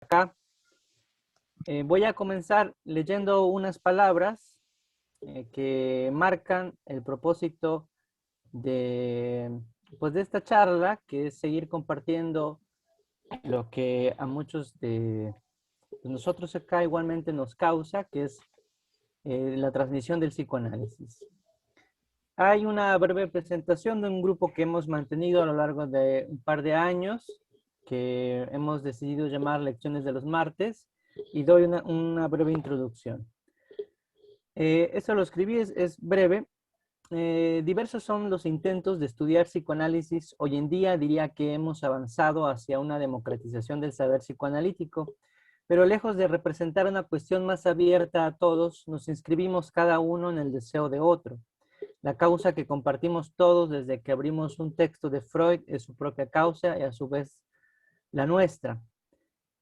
acá. Voy a comenzar leyendo unas palabras que marcan el propósito de, pues, de esta charla, que es seguir compartiendo lo que a muchos de nosotros acá igualmente nos causa, que es la transmisión del psicoanálisis. Hay una breve presentación de un grupo que hemos mantenido a lo largo de un par de años, que hemos decidido llamar Lecciones de los Martes, y doy una breve introducción. Esto lo escribí, es breve. Diversos son los intentos de estudiar psicoanálisis. Hoy en día diría que hemos avanzado hacia una democratización del saber psicoanalítico, pero lejos de representar una cuestión más abierta a todos, nos inscribimos cada uno en el deseo de otro. La causa que compartimos todos desde que abrimos un texto de Freud es su propia causa y a su vez la nuestra.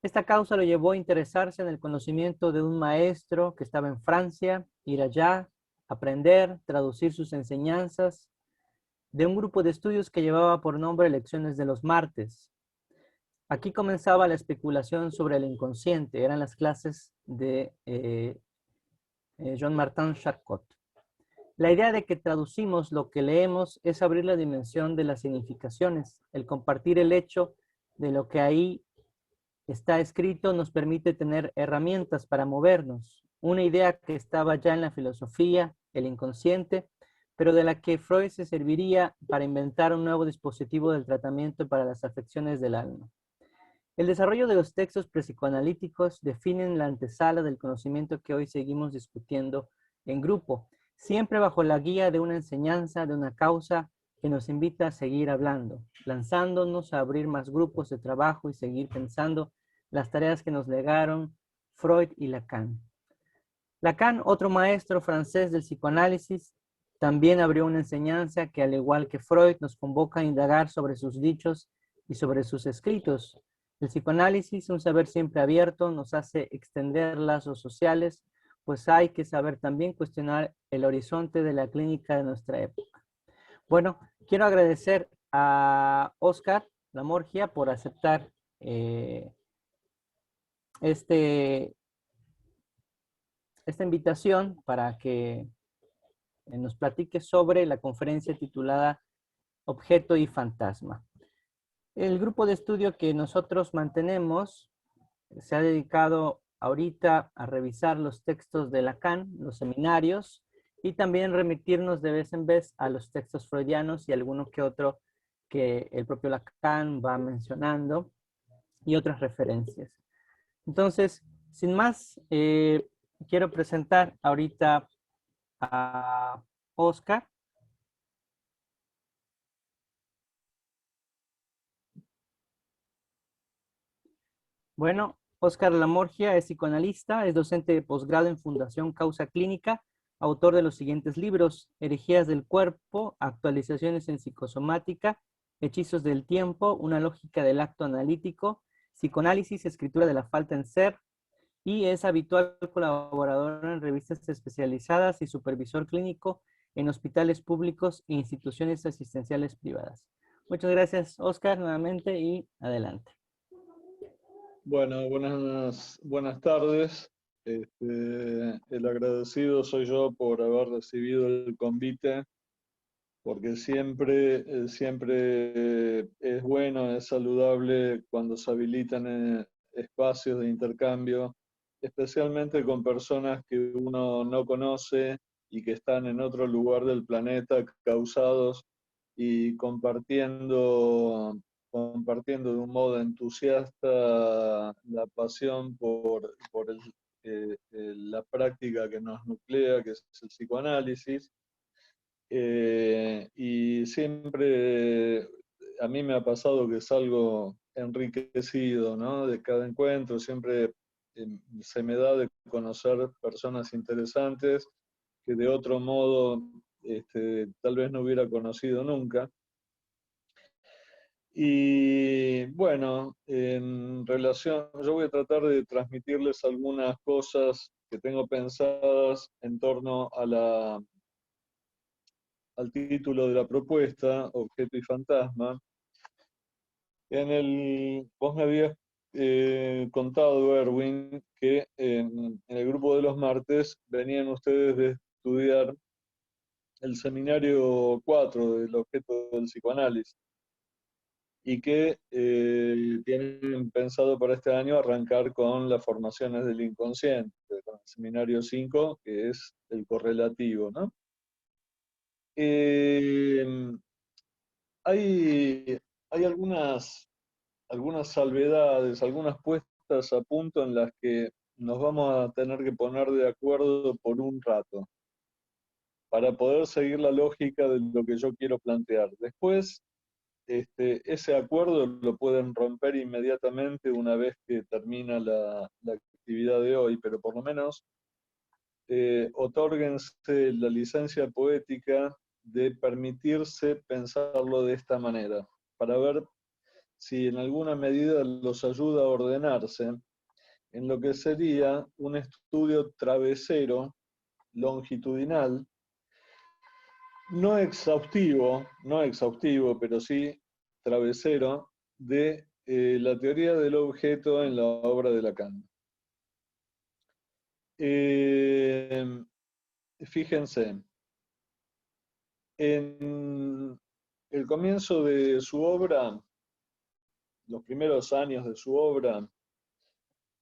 Esta causa lo llevó a interesarse en el conocimiento de un maestro que estaba en Francia, ir allá, aprender, traducir sus enseñanzas, de un grupo de estudios que llevaba por nombre Lecciones de los Martes. Aquí comenzaba la especulación sobre el inconsciente, eran las clases de Jean-Martin Charcot. La idea de que traducimos lo que leemos es abrir la dimensión de las significaciones. El compartir el hecho de lo que ahí está escrito nos permite tener herramientas para movernos. Una idea que estaba ya en la filosofía, el inconsciente, pero de la que Freud se serviría para inventar un nuevo dispositivo del tratamiento para las afecciones del alma. El desarrollo de los textos prepsicoanalíticos definen la antesala del conocimiento que hoy seguimos discutiendo en grupo, siempre bajo la guía de una enseñanza, de una causa que nos invita a seguir hablando, lanzándonos a abrir más grupos de trabajo y seguir pensando las tareas que nos legaron Freud y Lacan. Lacan, otro maestro francés del psicoanálisis, también abrió una enseñanza que, al igual que Freud, nos convoca a indagar sobre sus dichos y sobre sus escritos. El psicoanálisis, un saber siempre abierto, nos hace extender lazos sociales, pues hay que saber también cuestionar el horizonte de la clínica de nuestra época. Bueno, quiero agradecer a Oscar Lamorgia por aceptar esta invitación para que nos platique sobre la conferencia titulada Objeto y Fantasma. El grupo de estudio que nosotros mantenemos se ha dedicado ahorita a revisar los textos de Lacan, los seminarios, y también remitirnos de vez en vez a los textos freudianos y alguno que otro que el propio Lacan va mencionando y otras referencias. Entonces, sin más, quiero presentar ahorita a Oscar. Bueno, Oscar Lamorgia es psicoanalista, es docente de posgrado en Fundación Causa Clínica, autor de los siguientes libros: Herejías del Cuerpo, Actualizaciones en Psicosomática, Hechizos del Tiempo, Una Lógica del Acto Analítico, Psicoanálisis, Escritura de la Falta en Ser, y es habitual colaborador en revistas especializadas y supervisor clínico en hospitales públicos e instituciones asistenciales privadas. Muchas gracias, Oscar, nuevamente, y adelante. Bueno, buenas tardes. El agradecido soy yo por haber recibido el convite, porque siempre es bueno, es saludable cuando se habilitan espacios de intercambio, especialmente con personas que uno no conoce y que están en otro lugar del planeta, causados y compartiendo de un modo entusiasta la pasión por la práctica que nos nuclea, que es el psicoanálisis. Y siempre a mí me ha pasado que salgo enriquecido, ¿no? De cada encuentro, siempre se me da de conocer personas interesantes que de otro modo tal vez no hubiera conocido nunca. Y bueno, en relación, yo voy a tratar de transmitirles algunas cosas que tengo pensadas en torno al título de la propuesta, Objeto y Fantasma. Vos me habías contado, Erwin, que en el grupo de los martes venían ustedes de estudiar el seminario 4 del objeto del psicoanálisis y que tienen pensado para este año arrancar con las formaciones del inconsciente, con el seminario 5, que es el correlativo, ¿no? Hay algunas salvedades, algunas puestas a punto en las que nos vamos a tener que poner de acuerdo por un rato, para poder seguir la lógica de lo que yo quiero plantear. Después, ese acuerdo lo pueden romper inmediatamente una vez que termina la actividad de hoy, pero por lo menos otórguense la licencia poética de permitirse pensarlo de esta manera, para ver si en alguna medida los ayuda a ordenarse en lo que sería un estudio travesero, longitudinal, no exhaustivo, pero sí travesero, de la teoría del objeto en la obra de Lacan. Fíjense, en el comienzo de su obra, los primeros años de su obra,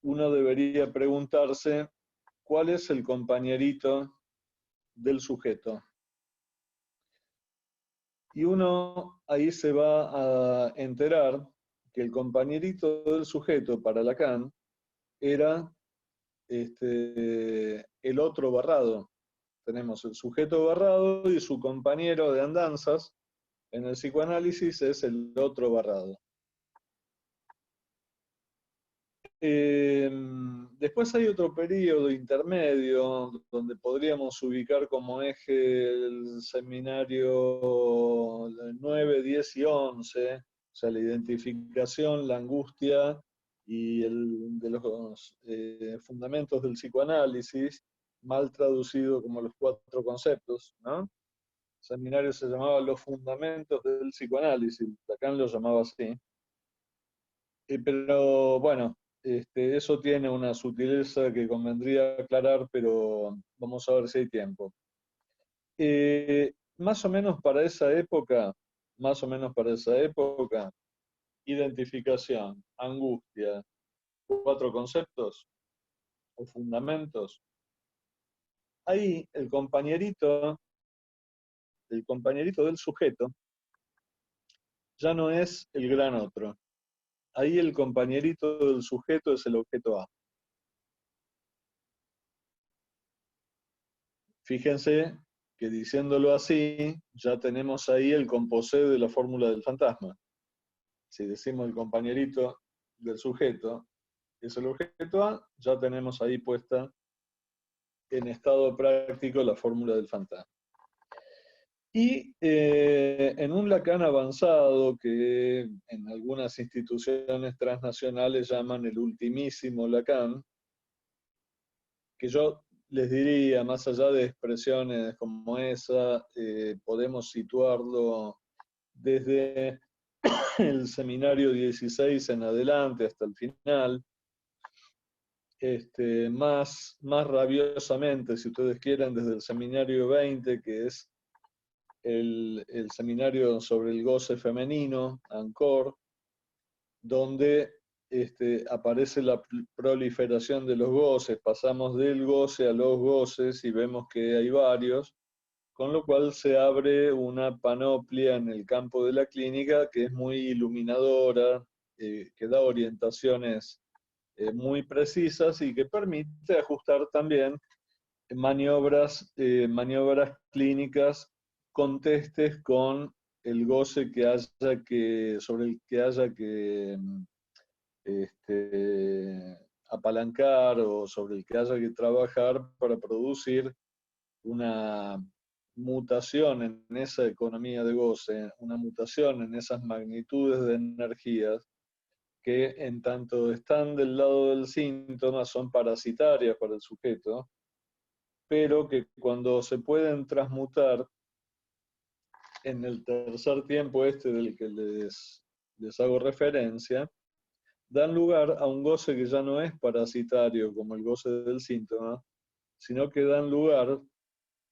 uno debería preguntarse cuál es el compañerito del sujeto. Y uno ahí se va a enterar que el compañerito del sujeto para Lacan era el otro barrado. Tenemos el sujeto barrado y su compañero de andanzas en el psicoanálisis es el otro barrado. Después hay otro periodo intermedio donde podríamos ubicar como eje el seminario 9, 10 y 11, o sea, la identificación, la angustia y de los fundamentos del psicoanálisis, mal traducido como los 4 conceptos, ¿no? El seminario se llamaba Los Fundamentos del Psicoanálisis, Lacan lo llamaba así. Pero bueno, eso tiene una sutileza que convendría aclarar, pero vamos a ver si hay tiempo. Más o menos para esa época, identificación, angustia, 4 conceptos o fundamentos. Ahí el compañerito del sujeto ya no es el gran otro. Ahí el compañerito del sujeto es el objeto A. Fíjense que diciéndolo así, ya tenemos ahí el composé de la fórmula del fantasma. Si decimos el compañerito del sujeto es el objeto A, ya tenemos ahí puesta en estado práctico la fórmula del fantasma. Y en un Lacan avanzado, que en algunas instituciones transnacionales llaman el ultimísimo Lacan, que yo les diría, más allá de expresiones como esa, podemos situarlo desde el seminario 16 en adelante hasta el final, más rabiosamente, si ustedes quieren, desde el seminario 20, que es el seminario sobre el goce femenino, Ancor, donde aparece la proliferación de los goces, pasamos del goce a los goces y vemos que hay varios, con lo cual se abre una panoplia en el campo de la clínica que es muy iluminadora, que da orientaciones muy precisas y que permite ajustar también maniobras clínicas contestes con el goce sobre el que haya que apalancar o sobre el que haya que trabajar para producir una mutación en esa economía de goce, una mutación en esas magnitudes de energías que en tanto están del lado del síntoma son parasitarias para el sujeto, pero que cuando se pueden transmutar en el tercer tiempo del que les hago referencia, dan lugar a un goce que ya no es parasitario como el goce del síntoma, sino que dan lugar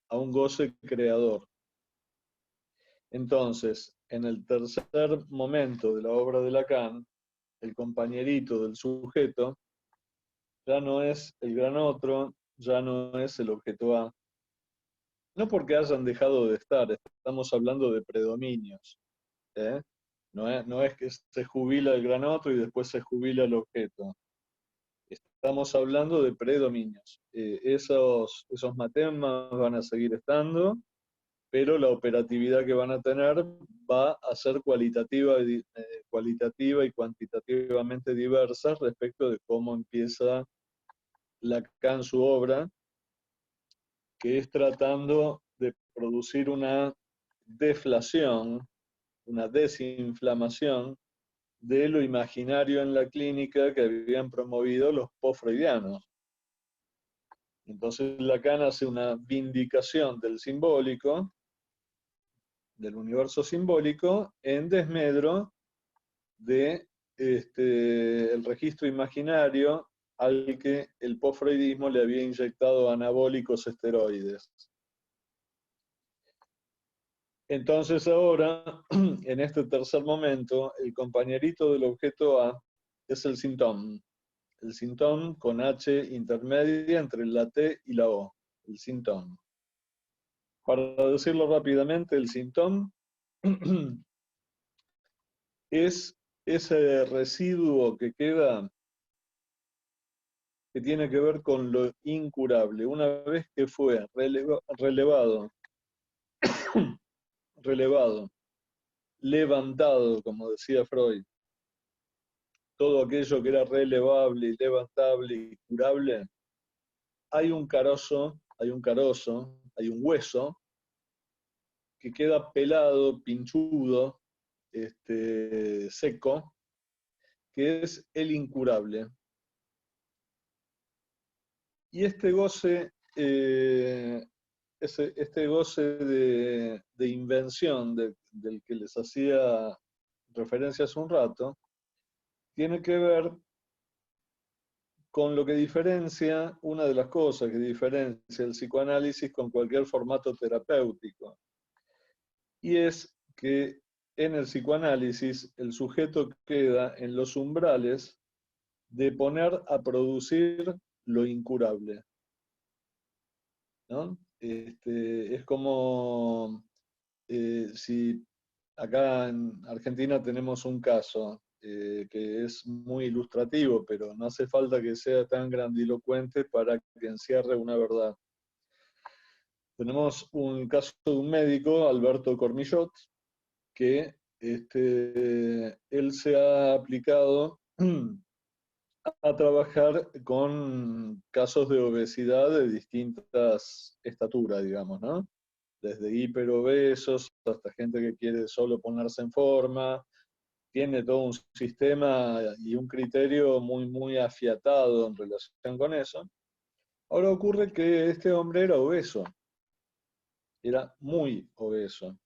a un goce creador. Entonces, en el tercer momento de la obra de Lacan, el compañerito del sujeto ya no es el gran otro, ya no es el objeto A. No porque hayan dejado de estar, estamos hablando de predominios. ¿Eh? No es que se jubila el gran otro y después se jubila el objeto. Estamos hablando de predominios. Esos matemas van a seguir estando, pero la operatividad que van a tener va a ser cualitativa y cuantitativamente diversa respecto de cómo empieza Lacan su obra, que es tratando de producir una deflación, una desinflamación de lo imaginario en la clínica que habían promovido los post-freudianos. Entonces Lacan hace una vindicación del simbólico, del universo simbólico, en desmedro de el registro imaginario al que el post-freudismo le había inyectado anabólicos esteroides. Entonces ahora, en este tercer momento, el compañerito del objeto A es el síntoma. El síntoma con H intermedia entre la T y la O. El síntoma. Para decirlo rápidamente, el síntoma es ese residuo que queda, que tiene que ver con lo incurable. Una vez que fue relevado, levantado, como decía Freud, todo aquello que era relevable y levantable y curable, hay un carozo, hay un hueso que queda pelado, pinchudo, seco, que es el incurable. Y este goce, este goce de invención del que les hacía referencia hace un rato, tiene que ver con lo que diferencia, una de las cosas que diferencia el psicoanálisis con cualquier formato terapéutico. Y es que en el psicoanálisis el sujeto queda en los umbrales de poner a producir lo incurable, ¿no? Es como si acá en Argentina tenemos un caso que es muy ilustrativo, pero no hace falta que sea tan grandilocuente para que encierre una verdad. Tenemos un caso de un médico, Alberto Cormillot, que él se ha aplicado a trabajar con casos de obesidad de distintas estaturas, digamos, ¿no? Desde hiperobesos hasta gente que quiere solo ponerse en forma. Tiene todo un sistema y un criterio muy, muy afiatado en relación con eso. Ahora ocurre que este hombre era obeso, era muy obeso.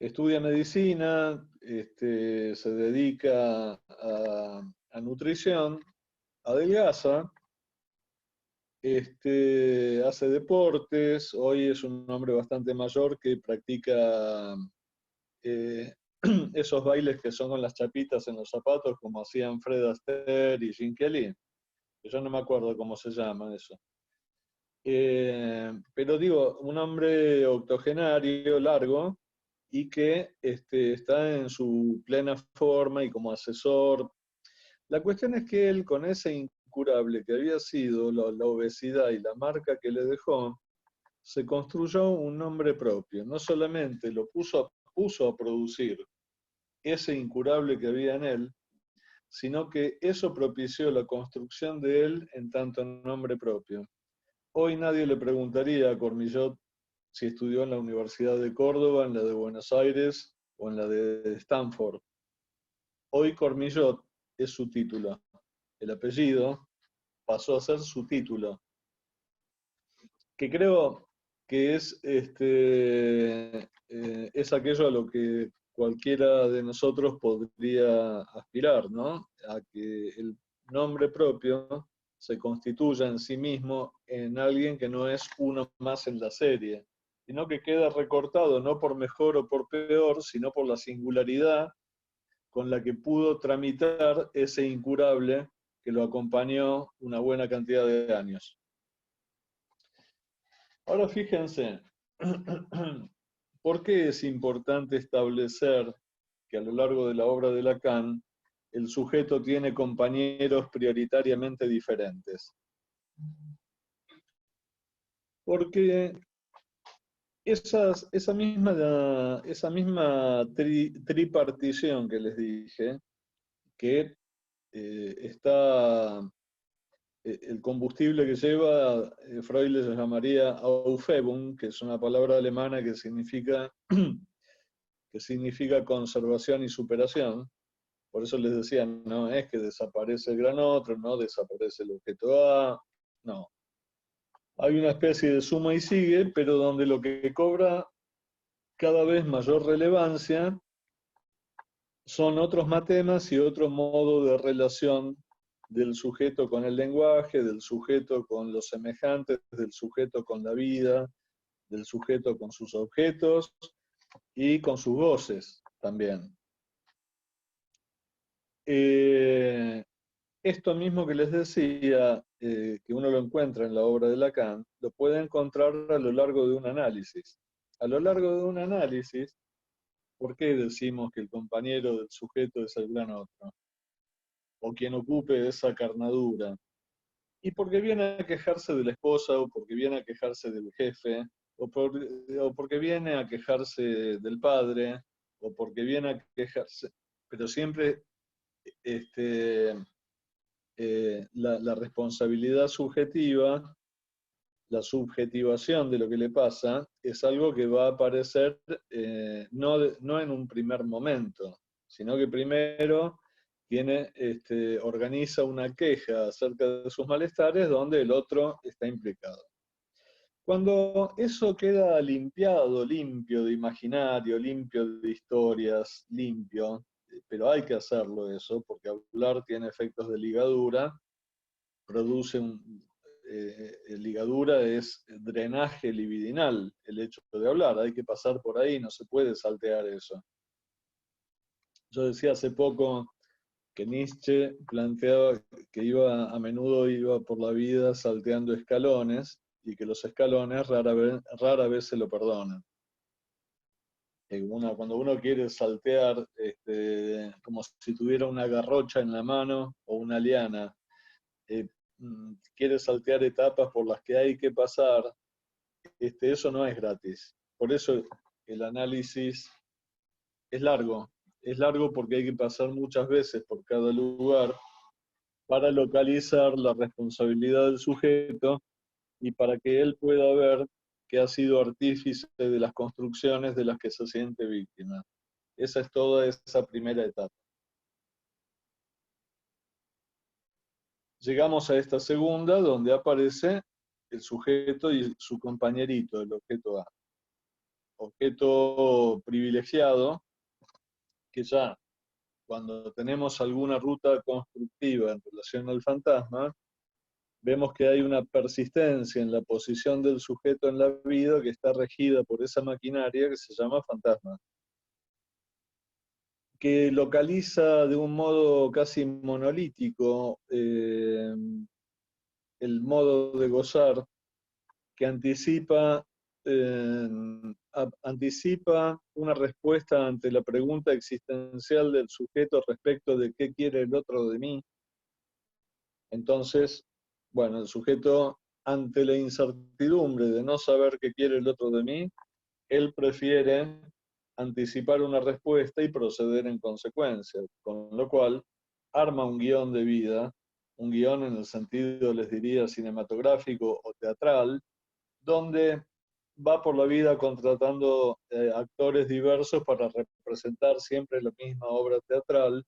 Estudia medicina, se dedica a nutrición, adelgaza, hace deportes, hoy es un hombre bastante mayor que practica esos bailes que son con las chapitas en los zapatos, como hacían Fred Astaire y Gene Kelly. Yo no me acuerdo cómo se llama eso. Pero digo, un hombre octogenario, largo, y que está en su plena forma y como asesor. La cuestión es que él, con ese incurable que había sido la obesidad y la marca que le dejó, se construyó un nombre propio. No solamente lo puso a producir ese incurable que había en él, sino que eso propició la construcción de él en tanto nombre propio. Hoy nadie le preguntaría a Cormillot si estudió en la Universidad de Córdoba, en la de Buenos Aires o en la de Stanford. Hoy Cormillot es su título. El apellido pasó a ser su título. Que creo que es aquello a lo que cualquiera de nosotros podría aspirar, ¿no? A que el nombre propio se constituya en sí mismo en alguien que no es uno más en la serie, sino que queda recortado no por mejor o por peor, sino por la singularidad con la que pudo tramitar ese incurable que lo acompañó una buena cantidad de años. Ahora fíjense, ¿por qué es importante establecer que a lo largo de la obra de Lacan el sujeto tiene compañeros prioritariamente diferentes? Porque esa misma tripartición que les dije, que está el combustible que lleva, Freud le llamaría Aufhebung, que es una palabra alemana que significa conservación y superación. Por eso les decía, no es que desaparece el gran otro, no desaparece el objeto A, no. Hay una especie de suma y sigue, pero donde lo que cobra cada vez mayor relevancia son otros matemas y otro modo de relación del sujeto con el lenguaje, del sujeto con los semejantes, del sujeto con la vida, del sujeto con sus objetos y con sus voces también. Esto mismo que les decía, que uno lo encuentra en la obra de Lacan, lo puede encontrar a lo largo de un análisis. A lo largo de un análisis, ¿por qué decimos que el compañero del sujeto es el gran otro? O quien ocupe esa carnadura. Y porque viene a quejarse de la esposa, o porque viene a quejarse del jefe, o porque viene a quejarse del padre, o porque viene a quejarse, pero siempre la responsabilidad subjetiva, la subjetivación de lo que le pasa, es algo que va a aparecer no en un primer momento, sino que primero organiza una queja acerca de sus malestares donde el otro está implicado. Cuando eso queda limpiado, limpio de imaginario, limpio de historias, limpio, pero hay que hacerlo eso, porque hablar tiene efectos de ligadura, ligadura es drenaje libidinal, el hecho de hablar, hay que pasar por ahí, no se puede saltear eso. Yo decía hace poco que Nietzsche planteaba que a menudo iba por la vida salteando escalones y que los escalones rara vez se lo perdonan. Cuando uno quiere saltear como si tuviera una garrocha en la mano o una liana, quiere saltear etapas por las que hay que pasar, eso no es gratis. Por eso el análisis es largo porque hay que pasar muchas veces por cada lugar para localizar la responsabilidad del sujeto y para que él pueda ver que ha sido artífice de las construcciones de las que se siente víctima. Esa es toda esa primera etapa. Llegamos a esta segunda, donde aparece el sujeto y su compañerito, el objeto A. Objeto privilegiado, que ya cuando tenemos alguna ruta constructiva en relación al fantasma, vemos que hay una persistencia en la posición del sujeto en la vida que está regida por esa maquinaria que se llama fantasma, que localiza de un modo casi monolítico el modo de gozar, que anticipa una respuesta ante la pregunta existencial del sujeto respecto de qué quiere el otro de mí. Entonces, bueno, el sujeto, ante la incertidumbre de no saber qué quiere el otro de mí, él prefiere anticipar una respuesta y proceder en consecuencia, con lo cual arma un guión de vida, un guión en el sentido, les diría, cinematográfico o teatral, donde va por la vida contratando actores diversos para representar siempre la misma obra teatral,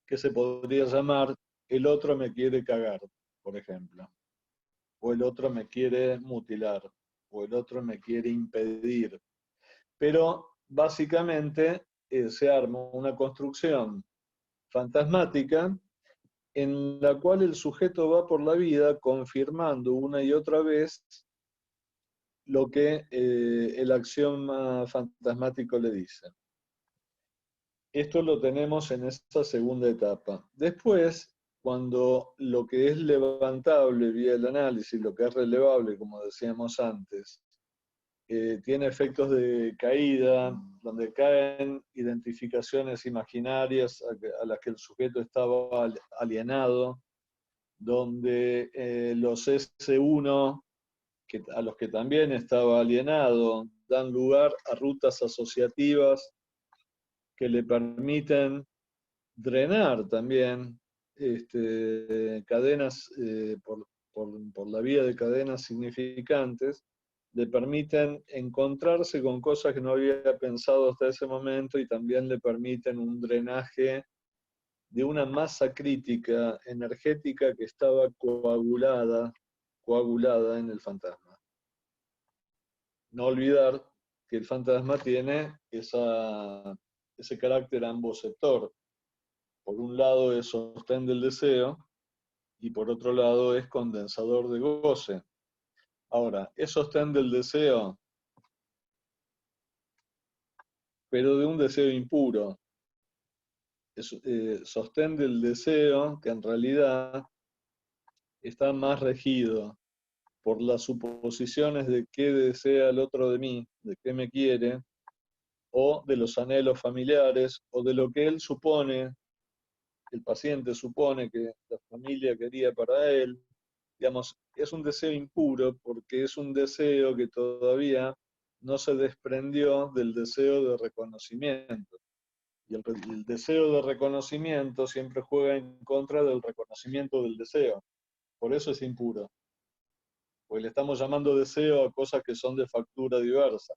que se podría llamar El otro me quiere cagar, por ejemplo, o el otro me quiere mutilar, o el otro me quiere impedir. Pero básicamente se arma una construcción fantasmática en la cual el sujeto va por la vida confirmando una y otra vez lo que el axioma fantasmático le dice. Esto lo tenemos en esta segunda etapa. Después, cuando lo que es levantable vía el análisis, lo que es relevable, como decíamos antes, tiene efectos de caída, donde caen identificaciones imaginarias a las que el sujeto estaba alienado, donde los S1, a los que también estaba alienado, dan lugar a rutas asociativas que le permiten drenar también cadenas por la vía de cadenas significantes, le permiten encontrarse con cosas que no había pensado hasta ese momento y también le permiten un drenaje de una masa crítica energética que estaba coagulada en el fantasma. No olvidar que el fantasma tiene ese carácter ambos sector. Por un lado es sostén del deseo y por otro lado es condensador de goce. Ahora, es sostén del deseo, pero de un deseo impuro. Es sostén del deseo que en realidad está más regido por las suposiciones de qué desea el otro de mí, de qué me quiere, o de los anhelos familiares, o de lo que él supone, el paciente supone que la familia quería para él. Digamos, es un deseo impuro porque es un deseo que todavía no se desprendió del deseo de reconocimiento. Y el deseo de reconocimiento siempre juega en contra del reconocimiento del deseo. Por eso es impuro. Porque le estamos llamando deseo a cosas que son de factura diversa.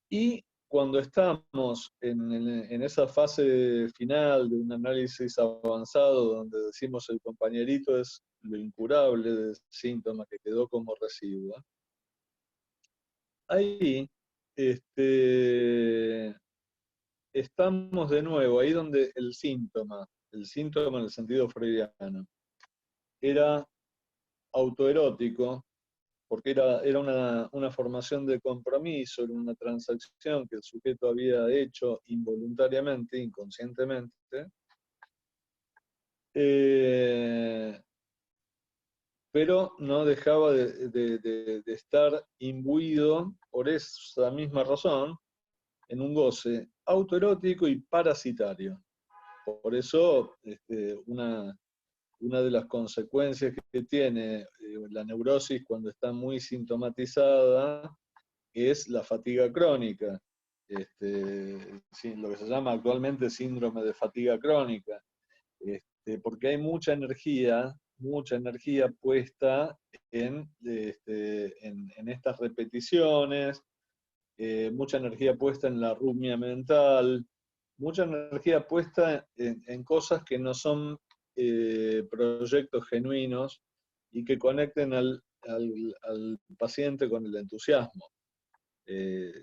Y cuando estamos en esa fase final de un análisis avanzado, donde decimos el compañerito es lo incurable del síntoma que quedó como residuo, ahí estamos de nuevo, ahí donde el síntoma en el sentido freudiano, era autoerótico, porque era una formación de compromiso, era una transacción que el sujeto había hecho involuntariamente, inconscientemente, pero no dejaba de estar imbuido por esa misma razón en un goce autoerótico y parasitario. Por eso, una de las consecuencias que tiene la neurosis cuando está muy sintomatizada es la fatiga crónica, lo que se llama actualmente síndrome de fatiga crónica, porque hay mucha energía puesta en estas repeticiones, mucha energía puesta en la arritmia mental, mucha energía puesta en cosas que no son proyectos genuinos y que conecten al paciente con el entusiasmo,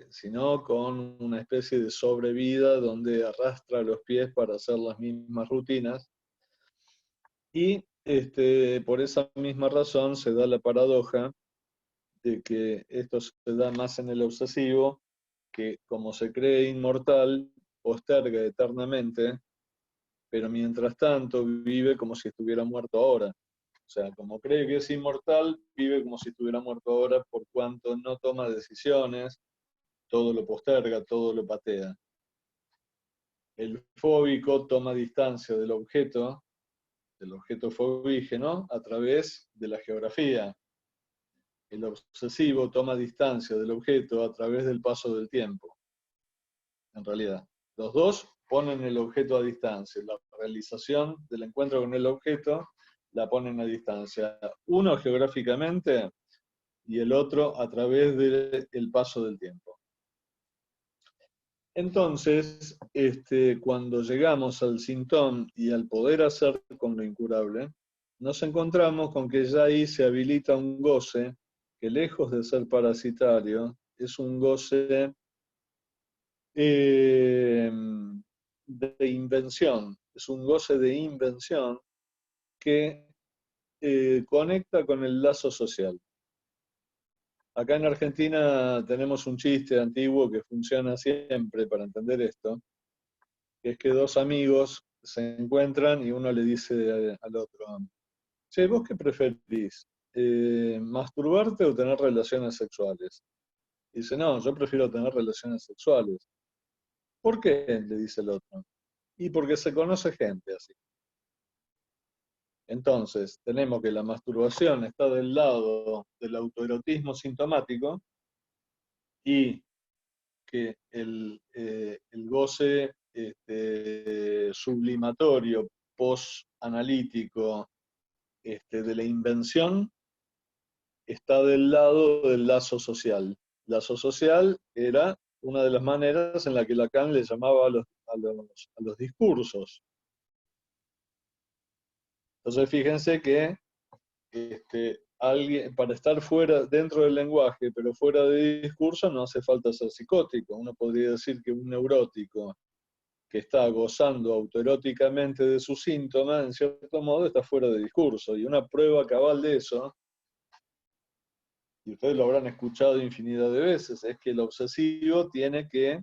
sino con una especie de sobrevida donde arrastra los pies para hacer las mismas rutinas. Y por esa misma razón se da la paradoja de que esto se da más en el obsesivo, que como se cree inmortal, posterga eternamente, pero mientras tanto vive como si estuviera muerto ahora. O sea, como cree que es inmortal, vive como si estuviera muerto ahora por cuanto no toma decisiones, todo lo posterga, todo lo patea. El fóbico toma distancia del objeto fobígeno, a través de la geografía. El obsesivo toma distancia del objeto a través del paso del tiempo. En realidad, los dos ponen el objeto a distancia. La realización del encuentro con el objeto la ponen a distancia. Uno geográficamente y el otro a través del paso del tiempo. Entonces, cuando llegamos al síntoma y al poder hacer con lo incurable, nos encontramos con que ya ahí se habilita un goce que, lejos de ser parasitario, es un goce eh, de invención, es un goce de invención que conecta con el lazo social. Acá en Argentina tenemos un chiste antiguo que funciona siempre para entender esto, que es que dos amigos se encuentran y uno le dice al otro, che, ¿vos qué preferís? ¿Masturbarte o tener relaciones sexuales? Y dice, no, yo prefiero tener relaciones sexuales. ¿Por qué? Le dice el otro. Y porque se conoce gente así. Entonces, tenemos que la masturbación está del lado del autoerotismo sintomático y que el goce sublimatorio, post-analítico de la invención está del lado del lazo social. Lazo social era una de las maneras en la que Lacan le llamaba a los discursos. Entonces fíjense que alguien, para estar fuera, dentro del lenguaje, pero fuera de discurso, no hace falta ser psicótico. Uno podría decir que un neurótico que está gozando autoeróticamente de sus síntomas, en cierto modo, está fuera de discurso. Y una prueba cabal de eso, y ustedes lo habrán escuchado infinidad de veces, es que el obsesivo tiene que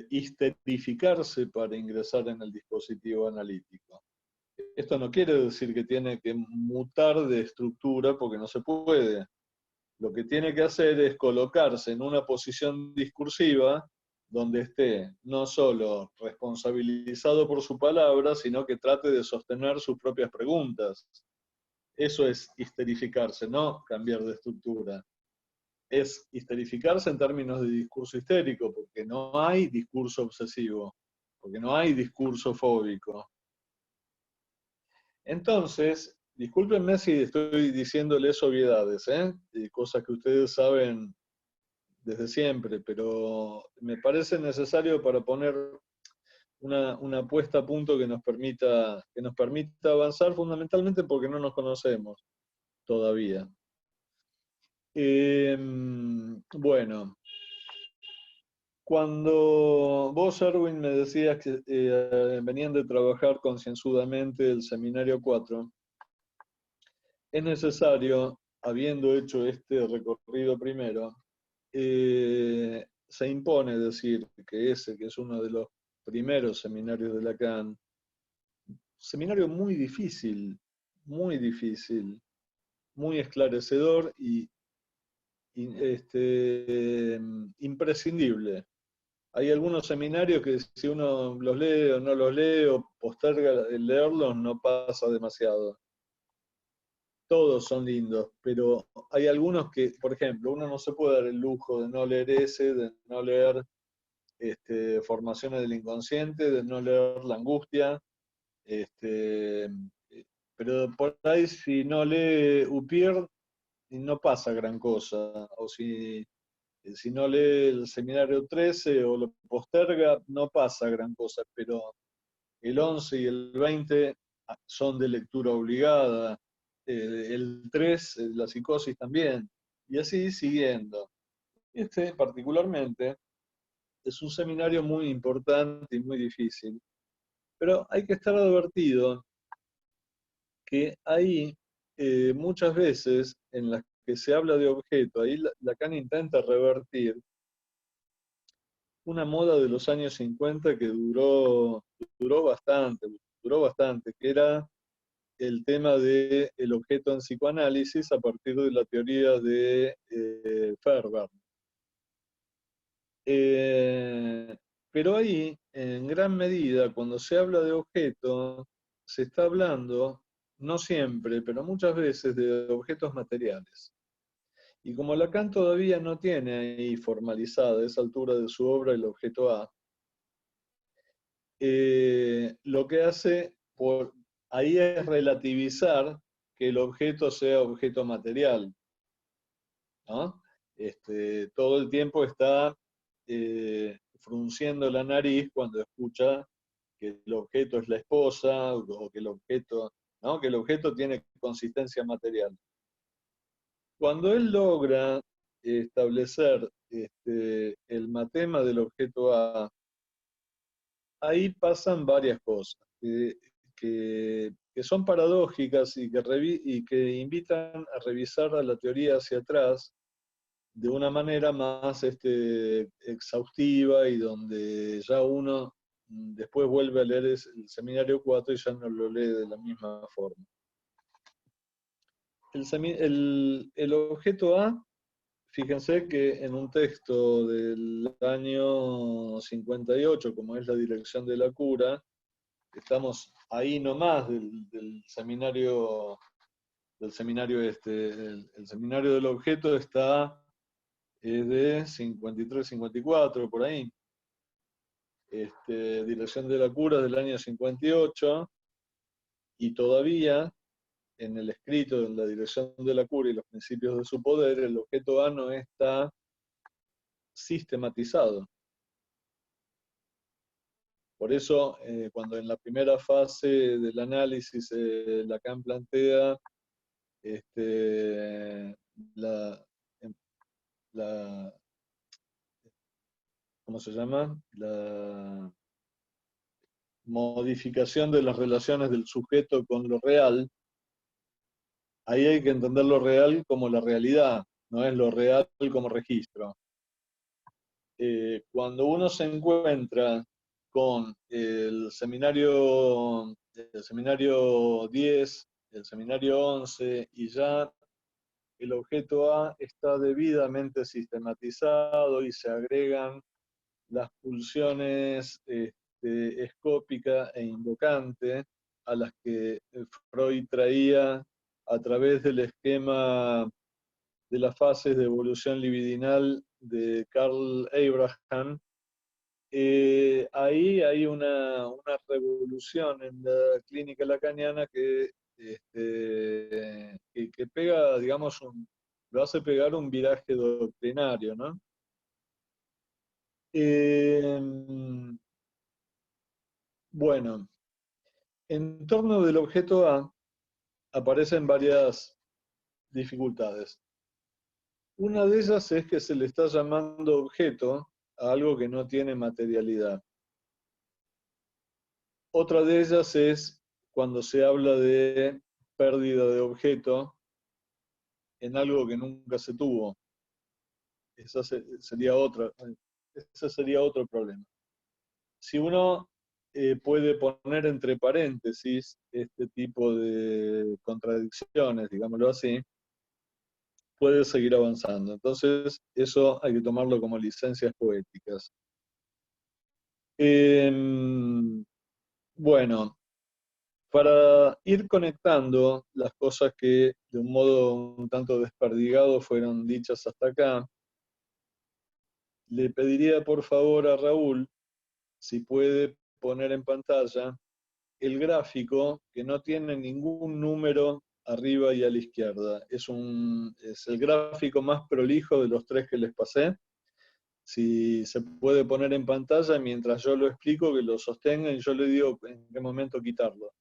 histerificarse para ingresar en el dispositivo analítico. Esto no quiere decir que tiene que mutar de estructura porque no se puede. Lo que tiene que hacer es colocarse en una posición discursiva donde esté no solo responsabilizado por su palabra, sino que trate de sostener sus propias preguntas. Eso es histerificarse, no cambiar de estructura. Es histerificarse en términos de discurso histérico, porque no hay discurso obsesivo, porque no hay discurso fóbico. Entonces, discúlpenme si estoy diciéndoles obviedades, cosas que ustedes saben desde siempre, pero me parece necesario para poner una puesta a punto que nos permita avanzar, fundamentalmente porque no nos conocemos todavía. Bueno, cuando vos, Erwin, me decías que venían de trabajar concienzudamente el Seminario 4, es necesario, habiendo hecho este recorrido primero, se impone decir que ese, que es uno de los primeros seminarios de Lacan, seminario muy difícil, muy esclarecedor y imprescindible. Hay algunos seminarios que si uno los lee o no los lee o posterga el leerlos, no pasa demasiado. Todos son lindos, pero hay algunos que, por ejemplo, uno no se puede dar el lujo de no leer ese, de no leer Formaciones del Inconsciente, de no leer La Angustia, pero por ahí si no lee Upier, no pasa gran cosa, o si no lee el Seminario 13 o lo posterga, no pasa gran cosa, pero el 11 y el 20 son de lectura obligada, el 3, la psicosis también, y así siguiendo. Particularmente es un seminario muy importante y muy difícil, pero hay que estar advertido que ahí muchas veces en las que se habla de objeto, ahí Lacan intenta revertir una moda de los años 50 que duró bastante, que era el tema del objeto en psicoanálisis a partir de la teoría de Ferber. Pero ahí, en gran medida, cuando se habla de objeto, se está hablando, no siempre, pero muchas veces, de objetos materiales. Y como Lacan todavía no tiene ahí formalizada a esa altura de su obra el objeto A, lo que hace ahí es relativizar que el objeto sea objeto material, ¿no? Todo el tiempo está frunciendo la nariz cuando escucha que el objeto es la esposa o que el objeto, ¿no? Que el objeto tiene consistencia material. Cuando él logra establecer el matema del objeto A, ahí pasan varias cosas que son paradójicas y que invitan a revisar a la teoría hacia atrás de una manera más exhaustiva y donde ya uno después vuelve a leer el seminario 4 y ya no lo lee de la misma forma. El objeto A, fíjense que en un texto del año 58, como es la dirección de la cura, estamos ahí nomás del seminario el seminario del objeto está de 53, 54, por ahí. Dirección de la cura del año 58, y todavía en el escrito de la dirección de la cura y los principios de su poder, el objeto A no está sistematizado. Por eso, cuando en la primera fase del análisis Lacan plantea la ¿cómo se llama? La modificación de las relaciones del sujeto con lo real, ahí hay que entender lo real como la realidad, no es lo real como registro. Cuando uno se encuentra con el seminario 10, el seminario 11, y ya el objeto A está debidamente sistematizado y se agregan las pulsiones escópica e invocante a las que Freud traía a través del esquema de las fases de evolución libidinal de Carl Abraham. Ahí hay una revolución en la clínica lacaniana que pega, digamos, lo hace pegar un viraje doctrinario, ¿no? Bueno, en torno del objeto A aparecen varias dificultades. Una de ellas es que se le está llamando objeto a algo que no tiene materialidad. Otra de ellas es cuando se habla de pérdida de objeto en algo que nunca se tuvo. Ese sería otro problema. Si uno puede poner entre paréntesis este tipo de contradicciones, digámoslo así, puede seguir avanzando. Entonces, eso hay que tomarlo como licencias poéticas. Bueno, para ir conectando las cosas que de un modo un tanto desperdigado fueron dichas hasta acá, le pediría por favor a Raúl si puede poner en pantalla el gráfico que no tiene ningún número arriba y a la izquierda. Es el gráfico más prolijo de los tres que les pasé. Si se puede poner en pantalla mientras yo lo explico, que lo sostenga y yo le digo en qué momento quitarlo.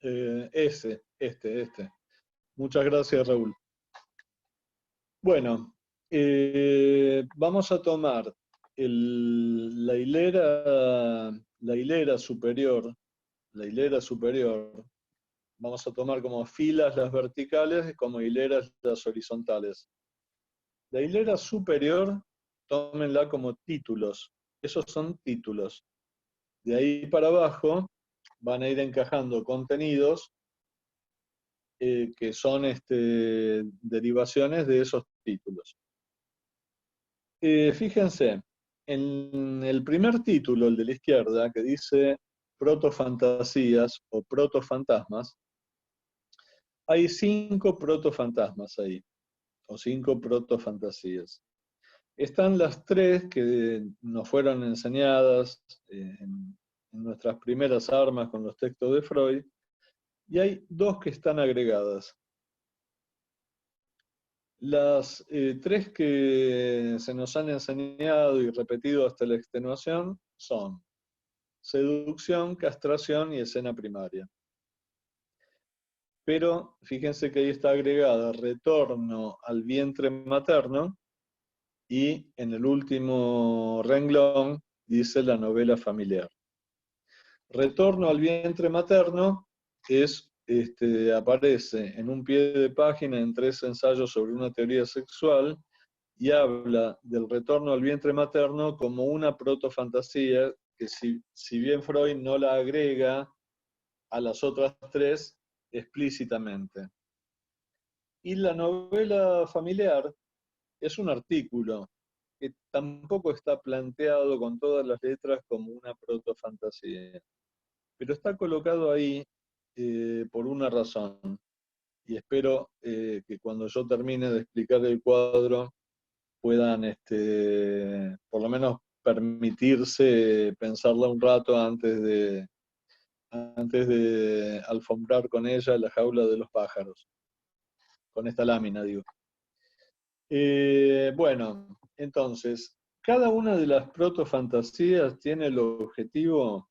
Este. Muchas gracias, Raúl. Bueno, vamos a tomar la hilera superior, vamos a tomar como filas las verticales y como hileras las horizontales. La hilera superior, tómenla como títulos. Esos son títulos. De ahí para abajo van a ir encajando contenidos que son derivaciones de esos títulos. Fíjense, en el primer título, el de la izquierda, que dice protofantasías o protofantasmas, hay 5 protofantasmas ahí, o 5 protofantasías. Están las 3 que nos fueron enseñadas en nuestras primeras armas con los textos de Freud, y hay 2 que están agregadas. Las 3 que se nos han enseñado y repetido hasta la extenuación son seducción, castración y escena primaria. Pero fíjense que ahí está agregada retorno al vientre materno y en el último renglón dice la novela familiar. Retorno al vientre materno aparece en un pie de página en 3 ensayos sobre una teoría sexual y habla del retorno al vientre materno como una protofantasía que si bien Freud no la agrega a las otras 3 explícitamente. Y la novela familiar es un artículo que tampoco está planteado con todas las letras como una protofantasía, pero está colocado ahí por una razón. Y espero que cuando yo termine de explicar el cuadro puedan por lo menos permitirse pensarla un rato antes de alfombrar con ella la jaula de los pájaros. Con esta lámina, digo. Bueno, entonces, cada una de las protofantasías tiene el objetivo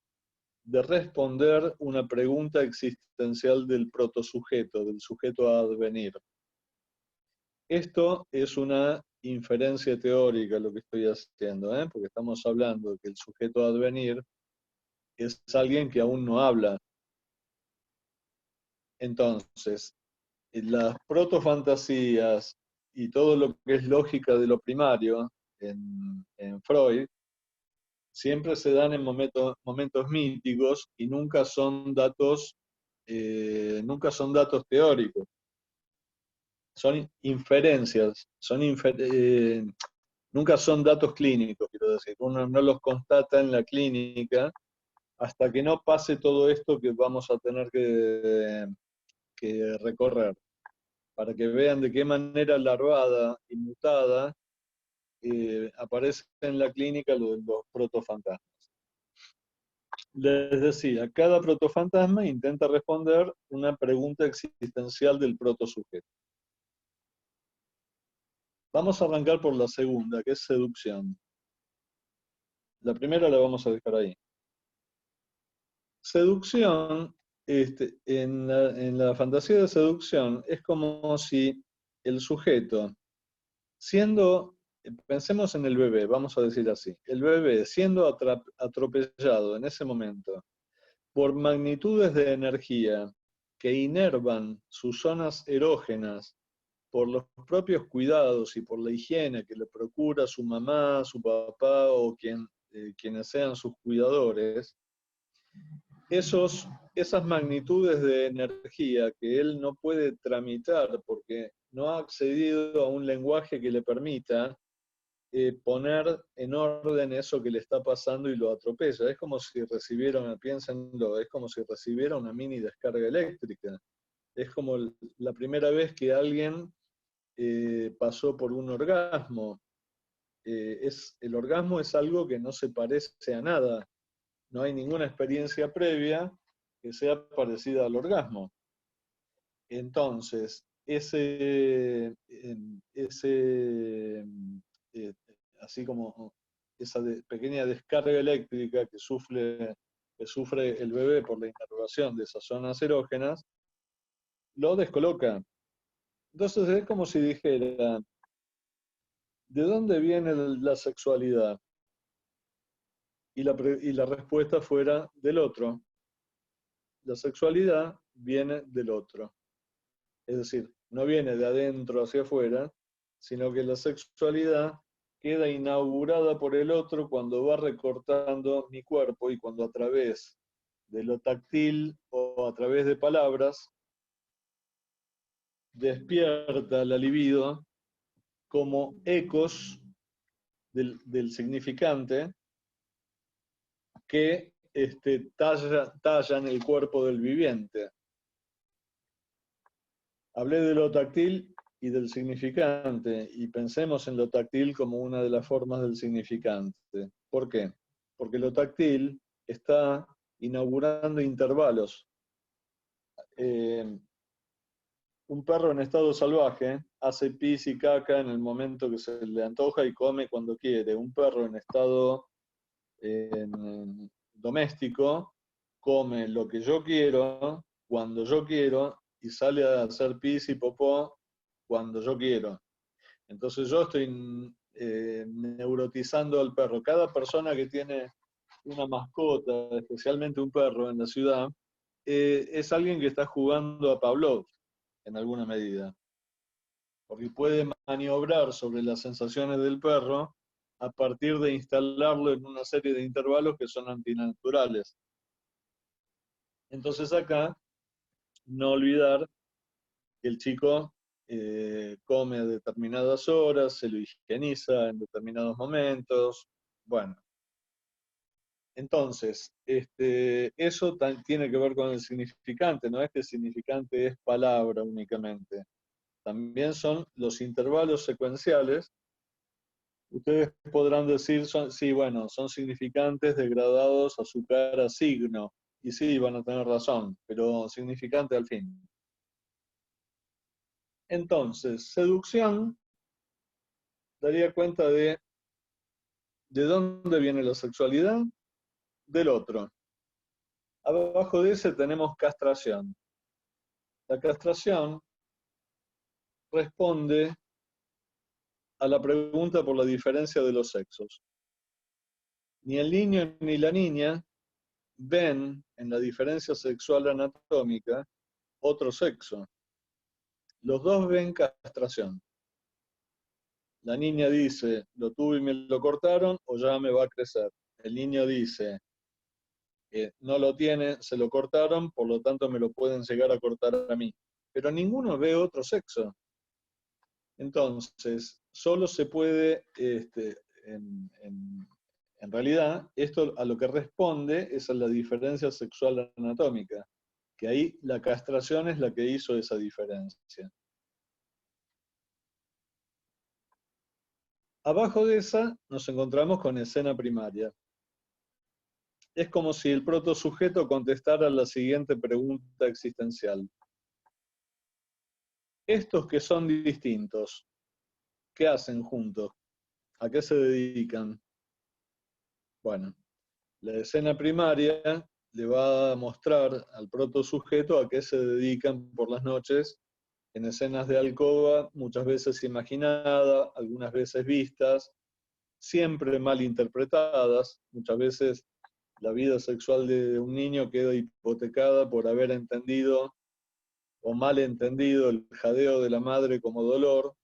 de responder una pregunta existencial del protosujeto, del sujeto a advenir. Esto es una inferencia teórica lo que estoy haciendo, porque estamos hablando de que el sujeto a advenir es alguien que aún no habla. Entonces, las protofantasías y todo lo que es lógica de lo primario en Freud, siempre se dan en momentos míticos y nunca son datos teóricos. Son inferencias, nunca son datos clínicos, quiero decir. Uno no los constata en la clínica hasta que no pase todo esto que vamos a tener que recorrer, para que vean de qué manera larvada y mutada aparece en la clínica los protofantasmas. Les decía, cada protofantasma intenta responder una pregunta existencial del protosujeto. Vamos a arrancar por la segunda, que es seducción. La primera la vamos a dejar ahí. Seducción, en la fantasía de seducción, es como si el sujeto, pensemos en el bebé, vamos a decir así, el bebé siendo atropellado en ese momento por magnitudes de energía que inervan sus zonas erógenas por los propios cuidados y por la higiene que le procura su mamá, su papá o quienes sean sus cuidadores, esas magnitudes de energía que él no puede tramitar porque no ha accedido a un lenguaje que le permita poner en orden eso que le está pasando y lo atropella. Es como si piénsenlo, es como si recibiera una mini descarga eléctrica. Es como la primera vez que alguien pasó por un orgasmo. El orgasmo es algo que no se parece a nada. No hay ninguna experiencia previa que sea parecida al orgasmo. Entonces, así como esa pequeña descarga eléctrica que sufre el bebé por la inervación de esas zonas erógenas, lo descoloca. Entonces es como si dijera, ¿de dónde viene la sexualidad? Y la respuesta fuera del otro. La sexualidad viene del otro. Es decir, no viene de adentro hacia afuera, sino que la sexualidad queda inaugurada por el otro cuando va recortando mi cuerpo y cuando a través de lo táctil o a través de palabras despierta la libido como ecos del significante que tallan el cuerpo del viviente. Hablé de lo táctil y del significante, y pensemos en lo táctil como una de las formas del significante. ¿Por qué? Porque lo táctil está inaugurando intervalos. Un perro en estado salvaje hace pis y caca en el momento que se le antoja y come cuando quiere. Un perro en estado doméstico come lo que yo quiero, cuando yo quiero, y sale a hacer pis y popó cuando yo quiero. Entonces yo estoy neurotizando al perro. Cada persona que tiene una mascota, especialmente un perro en la ciudad, es alguien que está jugando a Pavlov en alguna medida, porque puede maniobrar sobre las sensaciones del perro a partir de instalarlo en una serie de intervalos que son antinaturales. Entonces acá, no olvidar que el chico come a determinadas horas, se lo higieniza en determinados momentos. Bueno, entonces, eso tiene que ver con el significante, no es que el significante es palabra únicamente. También son los intervalos secuenciales. Ustedes podrán decir, sí, bueno, son significantes degradados a su cara signo. Y sí, van a tener razón, pero significante al fin. Entonces, seducción daría cuenta de dónde viene la sexualidad del otro. Abajo de ese tenemos castración. La castración responde a la pregunta por la diferencia de los sexos. Ni el niño ni la niña ven en la diferencia sexual anatómica otro sexo. Los dos ven castración. La niña dice, lo tuve y me lo cortaron o ya me va a crecer. El niño dice, no lo tiene, se lo cortaron, por lo tanto me lo pueden llegar a cortar a mí. Pero ninguno ve otro sexo. Entonces, solo se puede, en realidad, esto a lo que responde es a la diferencia sexual anatómica, que ahí la castración es la que hizo esa diferencia. Abajo de esa nos encontramos con escena primaria. Es como si el protosujeto contestara la siguiente pregunta existencial. Estos que son distintos, ¿qué hacen juntos? ¿A qué se dedican? Bueno, la escena primaria le va a mostrar al protosujeto a qué se dedican por las noches en escenas de alcoba, muchas veces imaginadas, algunas veces vistas, siempre mal interpretadas, muchas veces la vida sexual de un niño queda hipotecada por haber entendido o mal entendido el jadeo de la madre como dolor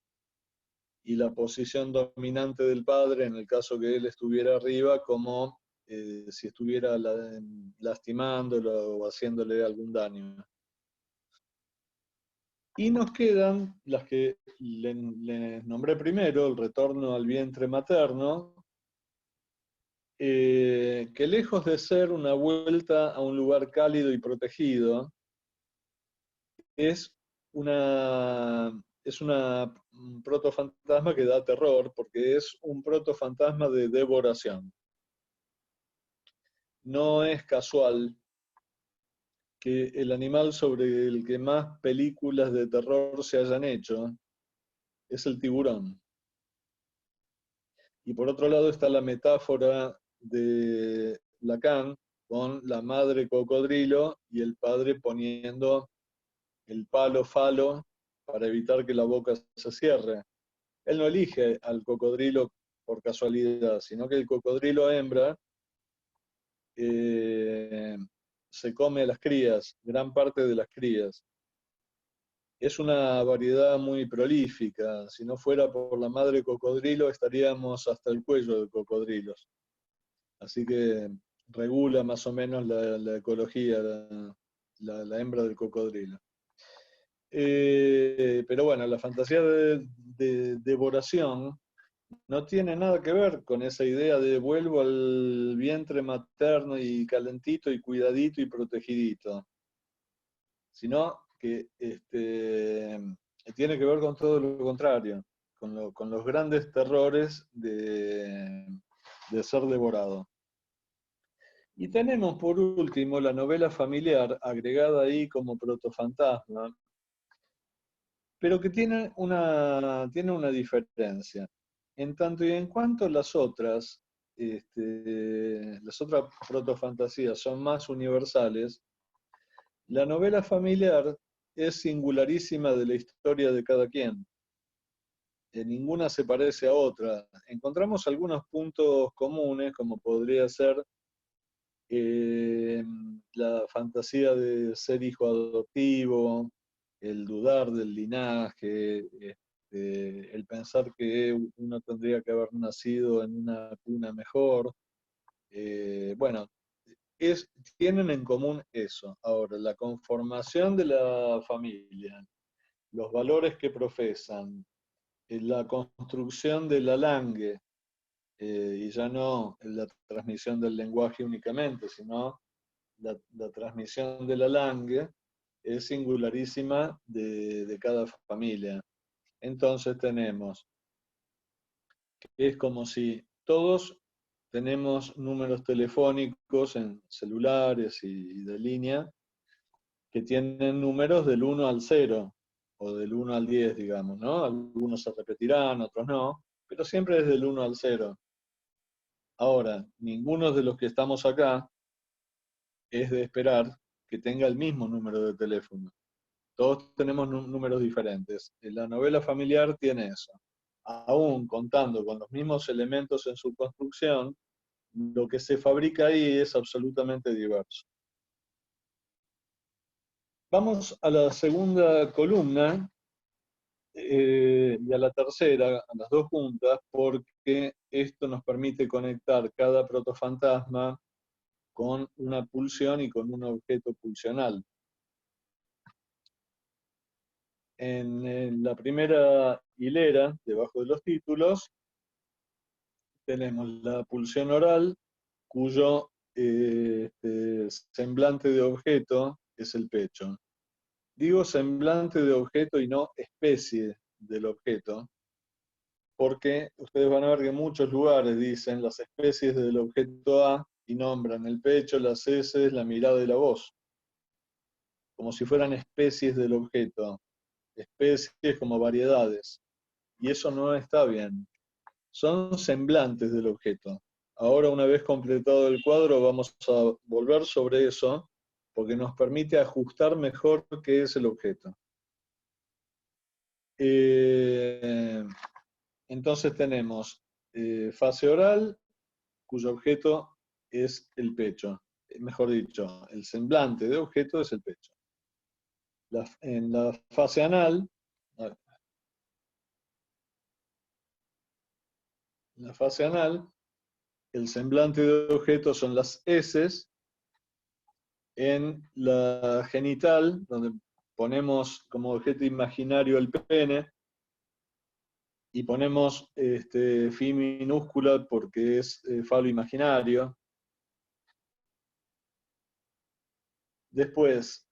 y la posición dominante del padre, en el caso que él estuviera arriba, como si estuviera lastimándolo o haciéndole algún daño. Y nos quedan las que les nombré primero, el retorno al vientre materno, que lejos de ser una vuelta a un lugar cálido y protegido, es un protofantasma que da terror, porque es un protofantasma de devoración. No es casual que el animal sobre el que más películas de terror se hayan hecho es el tiburón. Y por otro lado está la metáfora de Lacan con la madre cocodrilo y el padre poniendo el palo falo para evitar que la boca se cierre. Él no elige al cocodrilo por casualidad, sino que el cocodrilo hembra se come a las crías, gran parte de las crías. Es una variedad muy prolífica. Si no fuera por la madre cocodrilo, estaríamos hasta el cuello de cocodrilos. Así que regula más o menos la ecología, la hembra del cocodrilo. Pero bueno, la fantasía de devoración no tiene nada que ver con esa idea de vuelvo al vientre materno y calentito y cuidadito y protegidito, sino que tiene que ver con todo lo contrario, con los grandes terrores de ser devorado. Y tenemos por último la novela familiar agregada ahí como protofantasma, pero que tiene una diferencia. En tanto y en cuanto las otras las otras protofantasías son más universales, la novela familiar es singularísima de la historia de cada quien. Ninguna se parece a otra. Encontramos algunos puntos comunes, como podría ser la fantasía de ser hijo adoptivo, el dudar del linaje, el pensar que uno tendría que haber nacido en una cuna mejor. Bueno, tienen en común eso. Ahora, la conformación de la familia, los valores que profesan, la construcción de la langue, y ya no la transmisión del lenguaje únicamente, sino la transmisión de la langue, es singularísima de cada familia. Entonces tenemos que es como si todos tenemos números telefónicos en celulares y de línea que tienen números del 1 al 0 o del 1 al 10, digamos, ¿no? Algunos se repetirán, otros no, pero siempre es del 1 al 0. Ahora, ninguno de los que estamos acá es de esperar que tenga el mismo número de teléfono. Todos tenemos números diferentes. La novela familiar tiene eso. Aún contando con los mismos elementos en su construcción, lo que se fabrica ahí es absolutamente diverso. Vamos a la segunda columna y a la tercera, a las dos juntas, porque esto nos permite conectar cada protofantasma con una pulsión y con un objeto pulsional. En la primera hilera, debajo de los títulos, tenemos la pulsión oral, cuyo semblante de objeto es el pecho. Digo semblante de objeto y no especie del objeto, porque ustedes van a ver que en muchos lugares dicen las especies del objeto A y nombran el pecho, las heces, la mirada y la voz, como si fueran especies del objeto, especies como variedades. Y eso no está bien. Son semblantes del objeto. Ahora, una vez completado el cuadro, vamos a volver sobre eso, porque nos permite ajustar mejor qué es el objeto. Entonces tenemos fase oral, cuyo objeto es el pecho. Mejor dicho, el semblante de objeto es el pecho. En la fase anal, el semblante de objeto son las heces. En la genital, donde ponemos como objeto imaginario el pene, y ponemos fi minúscula porque es falo imaginario. Después,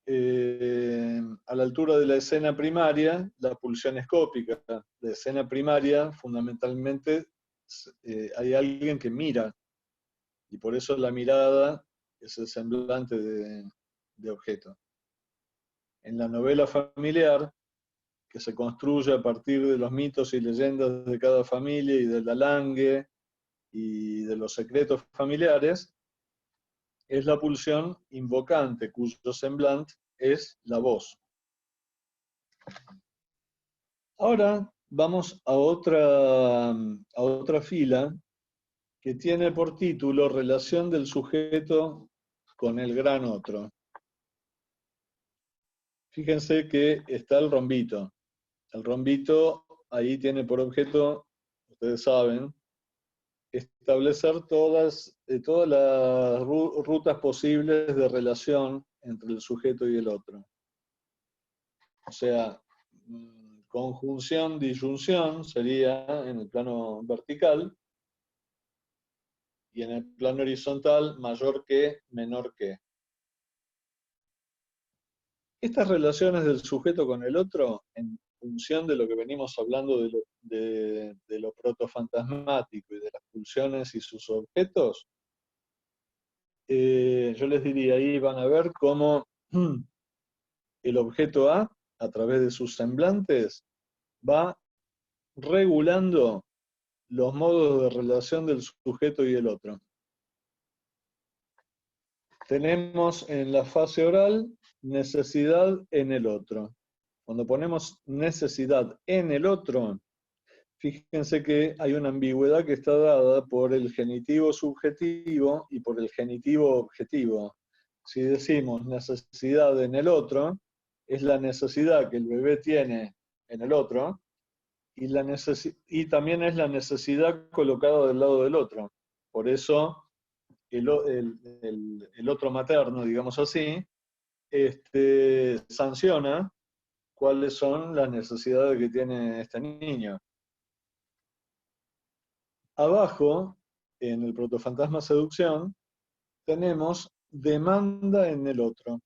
a la altura de la escena primaria, la pulsión escópica. La escena primaria, fundamentalmente, hay alguien que mira, y por eso la mirada es el semblante de objeto. En la novela familiar, que se construye a partir de los mitos y leyendas de cada familia y de la langue y de los secretos familiares, es la pulsión invocante, cuyo semblante es la voz. Ahora vamos a otra fila que tiene por título Relación del sujeto con el gran otro. Fíjense que está el rombito. El rombito ahí tiene por objeto, ustedes saben, establecer todas las rutas posibles de relación entre el sujeto y el otro. O sea, conjunción, disyunción sería en el plano vertical, y en el plano horizontal, mayor que, menor que. Estas relaciones del sujeto con el otro, en función de lo que venimos hablando de lo protofantasmático y de las pulsiones y sus objetos, yo les diría, ahí van a ver cómo el objeto a través de sus semblantes, va regulando los modos de relación del sujeto y el otro. Tenemos en la fase oral necesidad en el otro. Cuando ponemos necesidad en el otro, fíjense que hay una ambigüedad que está dada por el genitivo subjetivo y por el genitivo objetivo. Si decimos necesidad en el otro, es la necesidad que el bebé tiene en el otro, y también es la necesidad colocada del lado del otro. Por eso el otro materno, digamos así, sanciona cuáles son las necesidades que tiene este niño. Abajo, en el protofantasma seducción, tenemos demanda en el otro.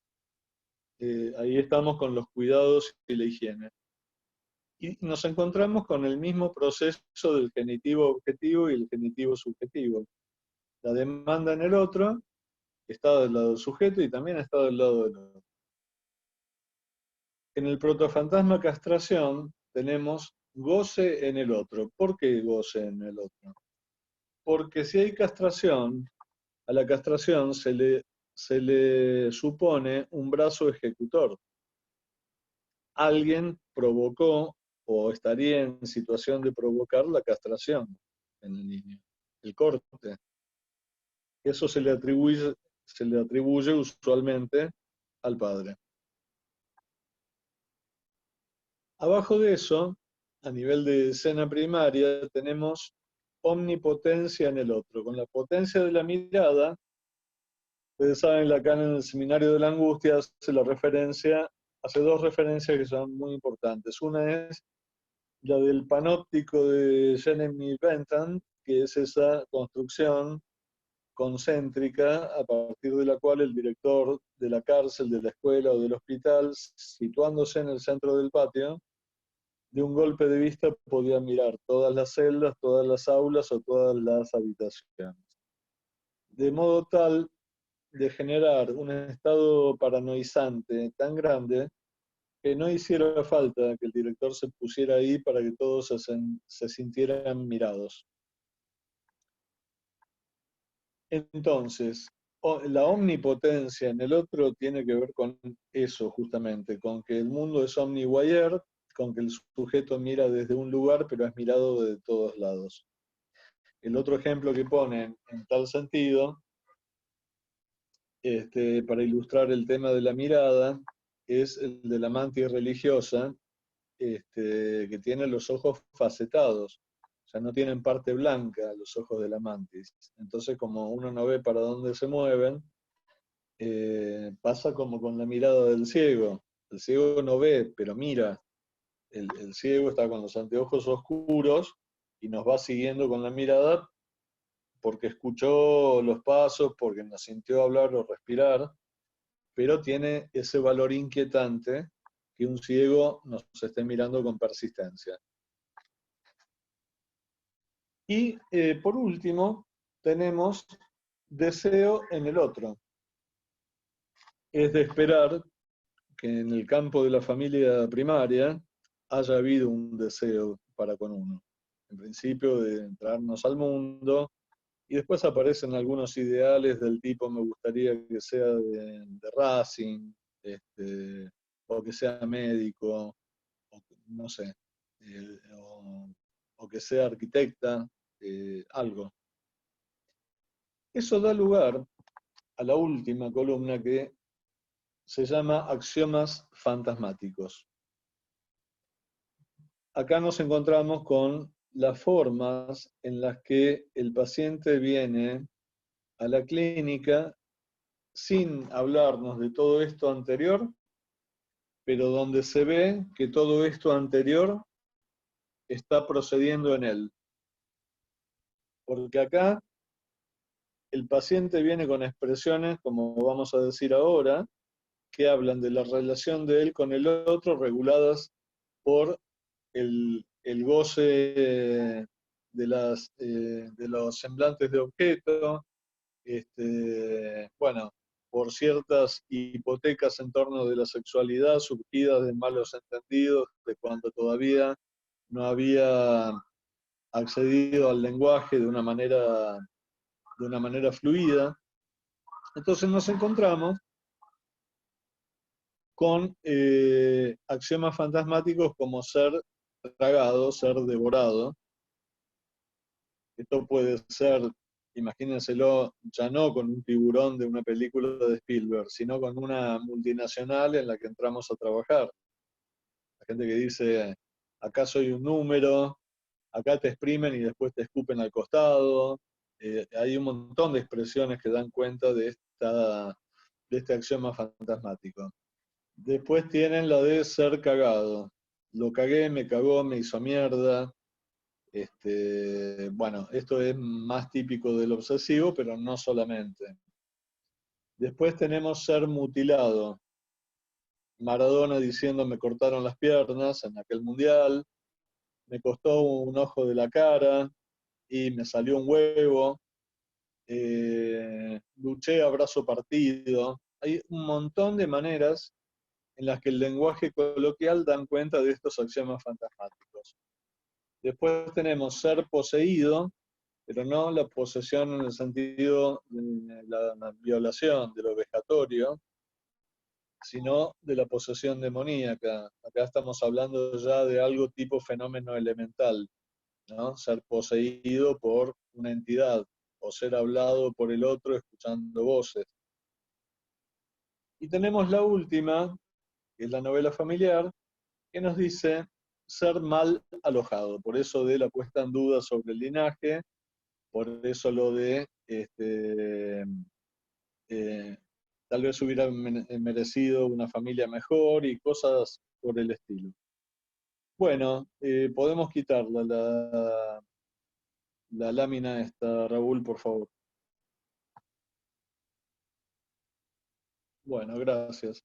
Ahí estamos con los cuidados y la higiene. Y nos encontramos con el mismo proceso del genitivo objetivo y el genitivo subjetivo. La demanda en el otro está del lado del sujeto y también está del lado del otro. En el protofantasma castración tenemos goce en el otro. ¿Por qué goce en el otro? Porque si hay castración, a la castración se le supone un brazo ejecutor. Alguien provocó o estaría en situación de provocar la castración en el niño, el corte. Eso se le atribuye usualmente al padre. Abajo de eso, a nivel de escena primaria, tenemos omnipotencia en el otro. Con la potencia de la mirada, ustedes saben, Lacan en el Seminario de la Angustia hace dos referencias que son muy importantes. Una es la del panóptico de Jeremy Bentham, que es esa construcción concéntrica a partir de la cual el director de la cárcel, de la escuela o del hospital, situándose en el centro del patio, de un golpe de vista podía mirar todas las celdas, todas las aulas o todas las habitaciones. De modo tal de generar un estado paranoizante tan grande que no hiciera falta que el director se pusiera ahí para que todos se sintieran mirados. Entonces, la omnipotencia en el otro tiene que ver con eso justamente, con que el mundo es omnivoyeur, con que el sujeto mira desde un lugar pero es mirado de todos lados. El otro ejemplo que ponen en tal sentido, para ilustrar el tema de la mirada, es el de la mantis religiosa, que tiene los ojos facetados. O sea, no tienen parte blanca los ojos de la mantis. Entonces, como uno no ve para dónde se mueven, pasa como con la mirada del ciego. El ciego no ve, pero mira. El ciego está con los anteojos oscuros y nos va siguiendo con la mirada porque escuchó los pasos, porque nos sintió hablar o respirar, pero tiene ese valor inquietante que un ciego nos esté mirando con persistencia. Y por último, tenemos deseo en el otro. Es de esperar que en el campo de la familia primaria haya habido un deseo para con uno. En principio de entrarnos al mundo, y después aparecen algunos ideales del tipo me gustaría que sea de Racing, o que sea médico, o, no sé, o que sea arquitecta, algo. Eso da lugar a la última columna que se llama axiomas fantasmáticos. Acá nos encontramos con las formas en las que el paciente viene a la clínica sin hablarnos de todo esto anterior, pero donde se ve que todo esto anterior está procediendo en él. Porque acá el paciente viene con expresiones, como vamos a decir ahora, que hablan de la relación de él con el otro, reguladas por el goce de los semblantes de objeto, bueno, por ciertas hipotecas en torno de la sexualidad surgidas de malos entendidos, de cuando todavía no había accedido al lenguaje de una manera fluida. Entonces nos encontramos con axiomas fantasmáticos como ser tragado, ser devorado. Esto puede ser, imagínenselo, ya no con un tiburón de una película de Spielberg, sino con una multinacional en la que entramos a trabajar. La gente que dice, acá soy un número, acá te exprimen y después te escupen al costado. Hay un montón de expresiones que dan cuenta de este axioma fantasmático. Después tienen la de ser cagado. Lo cagué, me cagó, me hizo mierda. Bueno, esto es más típico del obsesivo, pero no solamente. Después tenemos ser mutilado. Maradona diciendo me cortaron las piernas en aquel mundial, me costó un ojo de la cara y me salió un huevo, luché a brazo partido. Hay un montón de maneras en las que el lenguaje coloquial dan cuenta de estos axiomas fantasmáticos. Después tenemos ser poseído, pero no la posesión en el sentido de la violación, de lo vejatorio, sino de la posesión demoníaca. Acá estamos hablando ya de algo tipo fenómeno elemental, ¿no? Ser poseído por una entidad, o ser hablado por el otro escuchando voces. Y tenemos la última, que es la novela familiar, que nos dice ser mal alojado, por eso de la puesta en duda sobre el linaje, por eso lo de tal vez hubiera merecido una familia mejor y cosas por el estilo. Bueno, podemos quitarla la lámina esta, Raúl, por favor. Bueno, gracias.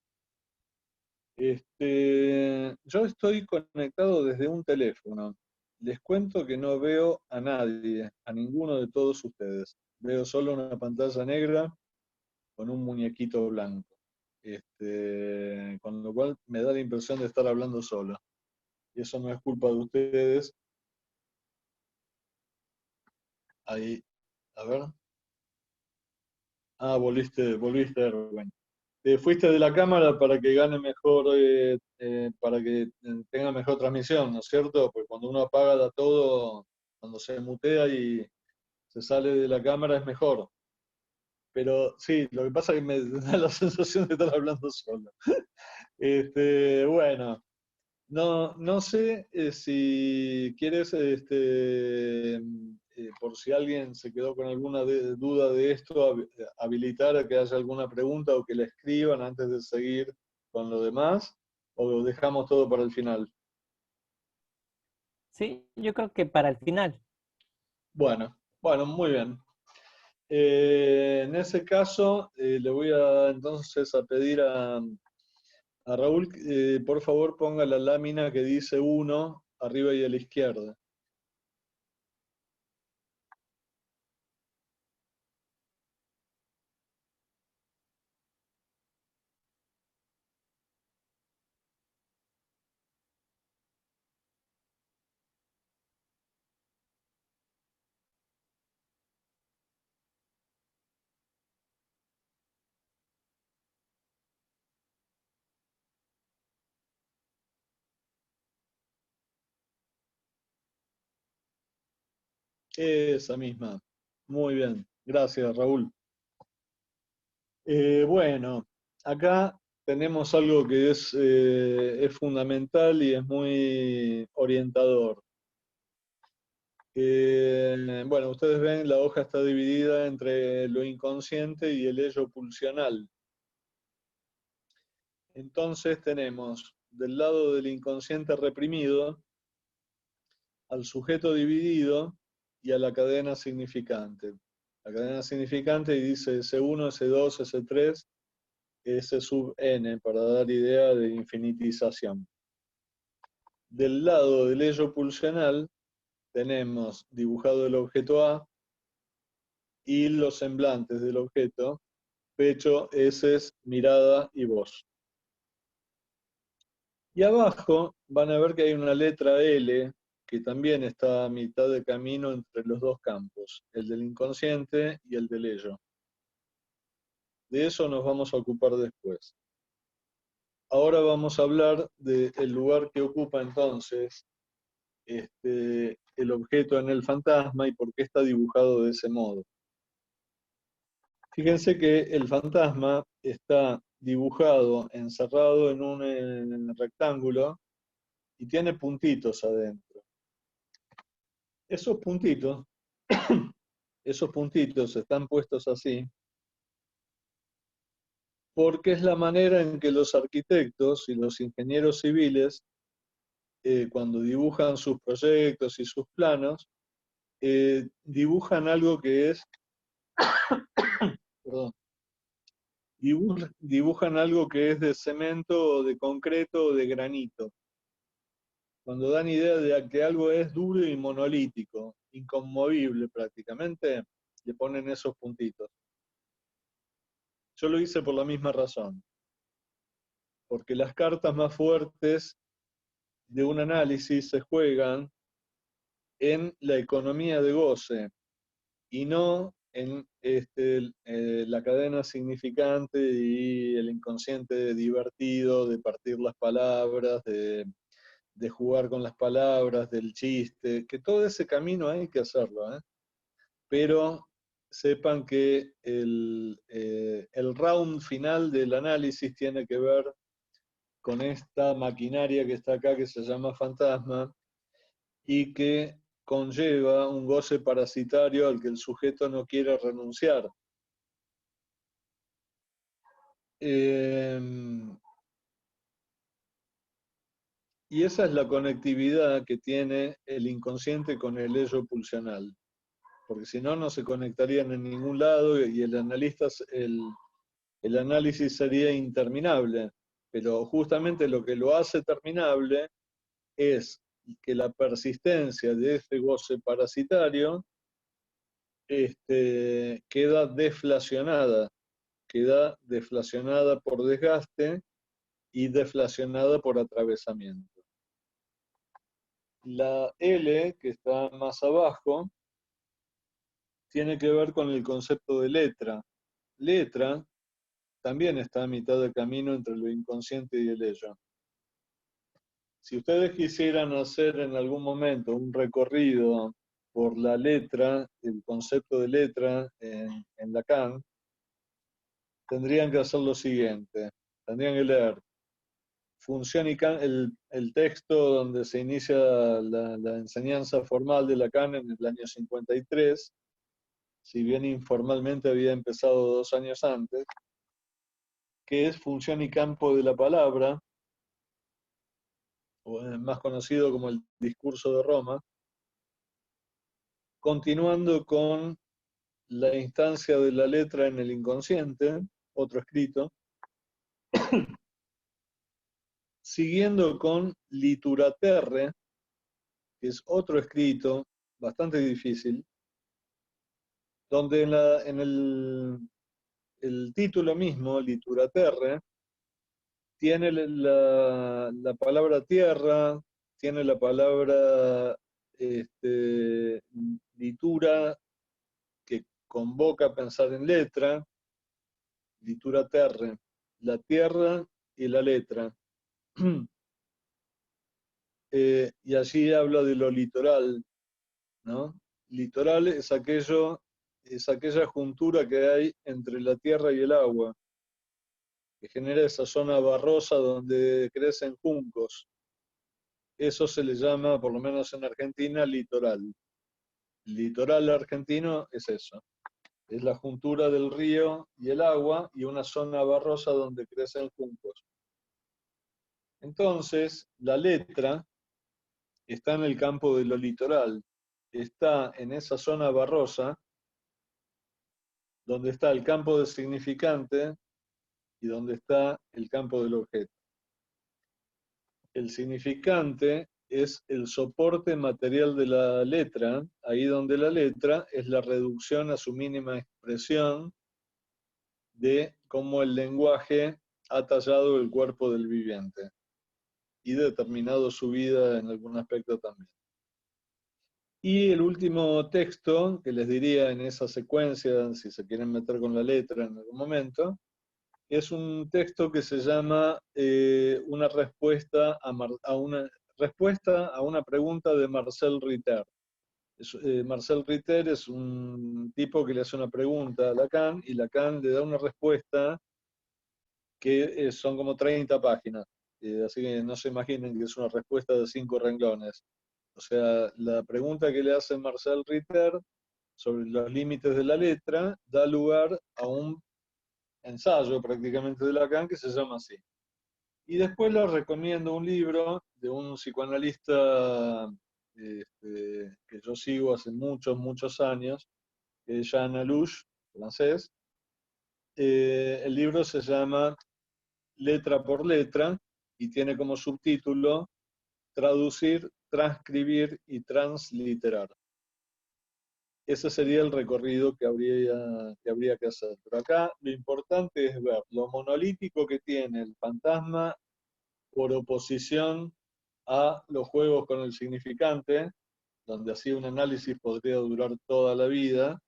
Yo estoy conectado desde un teléfono. Les cuento que no veo a nadie, a ninguno de todos ustedes. Veo solo una pantalla negra con un muñequito blanco. Con lo cual me da la impresión de estar hablando solo. Y eso no es culpa de ustedes. Ahí, a ver. Ah, volviste, Erwin. Te fuiste de la cámara para que gane mejor, para que tenga mejor transmisión, ¿no es cierto? Porque cuando uno apaga da todo, cuando se mutea y se sale de la cámara es mejor. Pero sí, lo que pasa es que me da la sensación de estar hablando solo. Bueno, no sé si quieres, por si alguien se quedó con alguna duda de esto, habilitar a que haya alguna pregunta o que la escriban antes de seguir con lo demás, o lo dejamos todo para el final. Sí, yo creo que para el final. Bueno, muy bien. En ese caso, le voy entonces a pedir a Raúl, por favor ponga la lámina que dice 1 arriba y a la izquierda. Esa misma. Muy bien. Gracias, Raúl. Bueno, acá tenemos algo que es fundamental y es muy orientador. Bueno, ustedes ven, la hoja está dividida entre lo inconsciente y el ello pulsional. Entonces tenemos del lado del inconsciente reprimido al sujeto dividido y a la cadena significante. La cadena significante dice S1, S2, S3, S sub n, para dar idea de infinitización. Del lado del ello pulsional tenemos dibujado el objeto A y los semblantes del objeto, pecho, heces, mirada y voz. Y abajo van a ver que hay una letra L que también está a mitad de camino entre los dos campos, el del inconsciente y el del ello. De eso nos vamos a ocupar después. Ahora vamos a hablar del lugar que ocupa entonces el objeto en el fantasma y por qué está dibujado de ese modo. Fíjense que el fantasma está dibujado, encerrado en un rectángulo y tiene puntitos adentro. Esos puntitos, esos puntitos están puestos así porque es la manera en que los arquitectos y los ingenieros civiles, cuando dibujan sus proyectos y sus planos, dibujan algo que es, perdón, dibujan algo que es de cemento o de concreto o de granito. Cuando dan idea de que algo es duro y monolítico, inconmovible prácticamente, le ponen esos puntitos. Yo lo hice por la misma razón, porque las cartas más fuertes de un análisis se juegan en la economía de goce y no en la cadena significante y el inconsciente divertido de partir las palabras, de jugar con las palabras, del chiste, que todo ese camino hay que hacerlo, ¿eh? Pero sepan que el round final del análisis tiene que ver con esta maquinaria que está acá, que se llama fantasma, y que conlleva un goce parasitario al que el sujeto no quiere renunciar. Y esa es la conectividad que tiene el inconsciente con el ello pulsional, porque si no, no se conectarían en ningún lado y el análisis sería interminable. Pero justamente lo que lo hace terminable es que la persistencia de ese goce parasitario queda deflacionada por desgaste y deflacionada por atravesamiento. La L, que está más abajo, tiene que ver con el concepto de letra. Letra también está a mitad de camino entre lo inconsciente y el ello. Si ustedes quisieran hacer en algún momento un recorrido por la letra, el concepto de letra en Lacan, tendrían que hacer lo siguiente. Tendrían que leer Función y el texto donde se inicia la enseñanza formal de Lacan en el año 53, si bien informalmente había empezado 2 años antes, que es Función y campo de la palabra, o más conocido como el discurso de Roma, continuando con la instancia de la letra en el inconsciente, otro escrito, siguiendo con Lituraterre, que es otro escrito bastante difícil, donde en el título mismo, Lituraterre, tiene la palabra tierra, tiene la palabra litura, que convoca a pensar en letra, Lituraterre, la tierra y la letra. Y allí habla de lo litoral, ¿no? Litoral es aquella juntura que hay entre la tierra y el agua, que genera esa zona barrosa donde crecen juncos. Eso se le llama, por lo menos en Argentina, litoral. El litoral argentino es eso, es la juntura del río y el agua y una zona barrosa donde crecen juncos. Entonces, la letra está en el campo de lo litoral, está en esa zona barrosa, donde está el campo del significante y donde está el campo del objeto. El significante es el soporte material de la letra, ahí donde la letra es la reducción a su mínima expresión de cómo el lenguaje ha tallado el cuerpo del viviente y determinado su vida en algún aspecto también. Y el último texto que les diría en esa secuencia, si se quieren meter con la letra en algún momento, es un texto que se llama una respuesta a una pregunta de Marcel Ritter. Marcel Ritter es un tipo que le hace una pregunta a Lacan y Lacan le da una respuesta que son como 30 páginas. Así que no se imaginen que es una respuesta de 5 renglones. O sea, la pregunta que le hace Marcel Ritter sobre los límites de la letra da lugar a un ensayo prácticamente de Lacan que se llama así. Y después les recomiendo un libro de un psicoanalista que yo sigo hace muchos, muchos años, que es Jean Alouche, francés. El libro se llama Letra por Letra y tiene como subtítulo Traducir, transcribir y transliterar. Ese sería el recorrido que habría que hacer. Pero acá lo importante es ver lo monolítico que tiene el fantasma por oposición a los juegos con el significante, donde así un análisis podría durar toda la vida,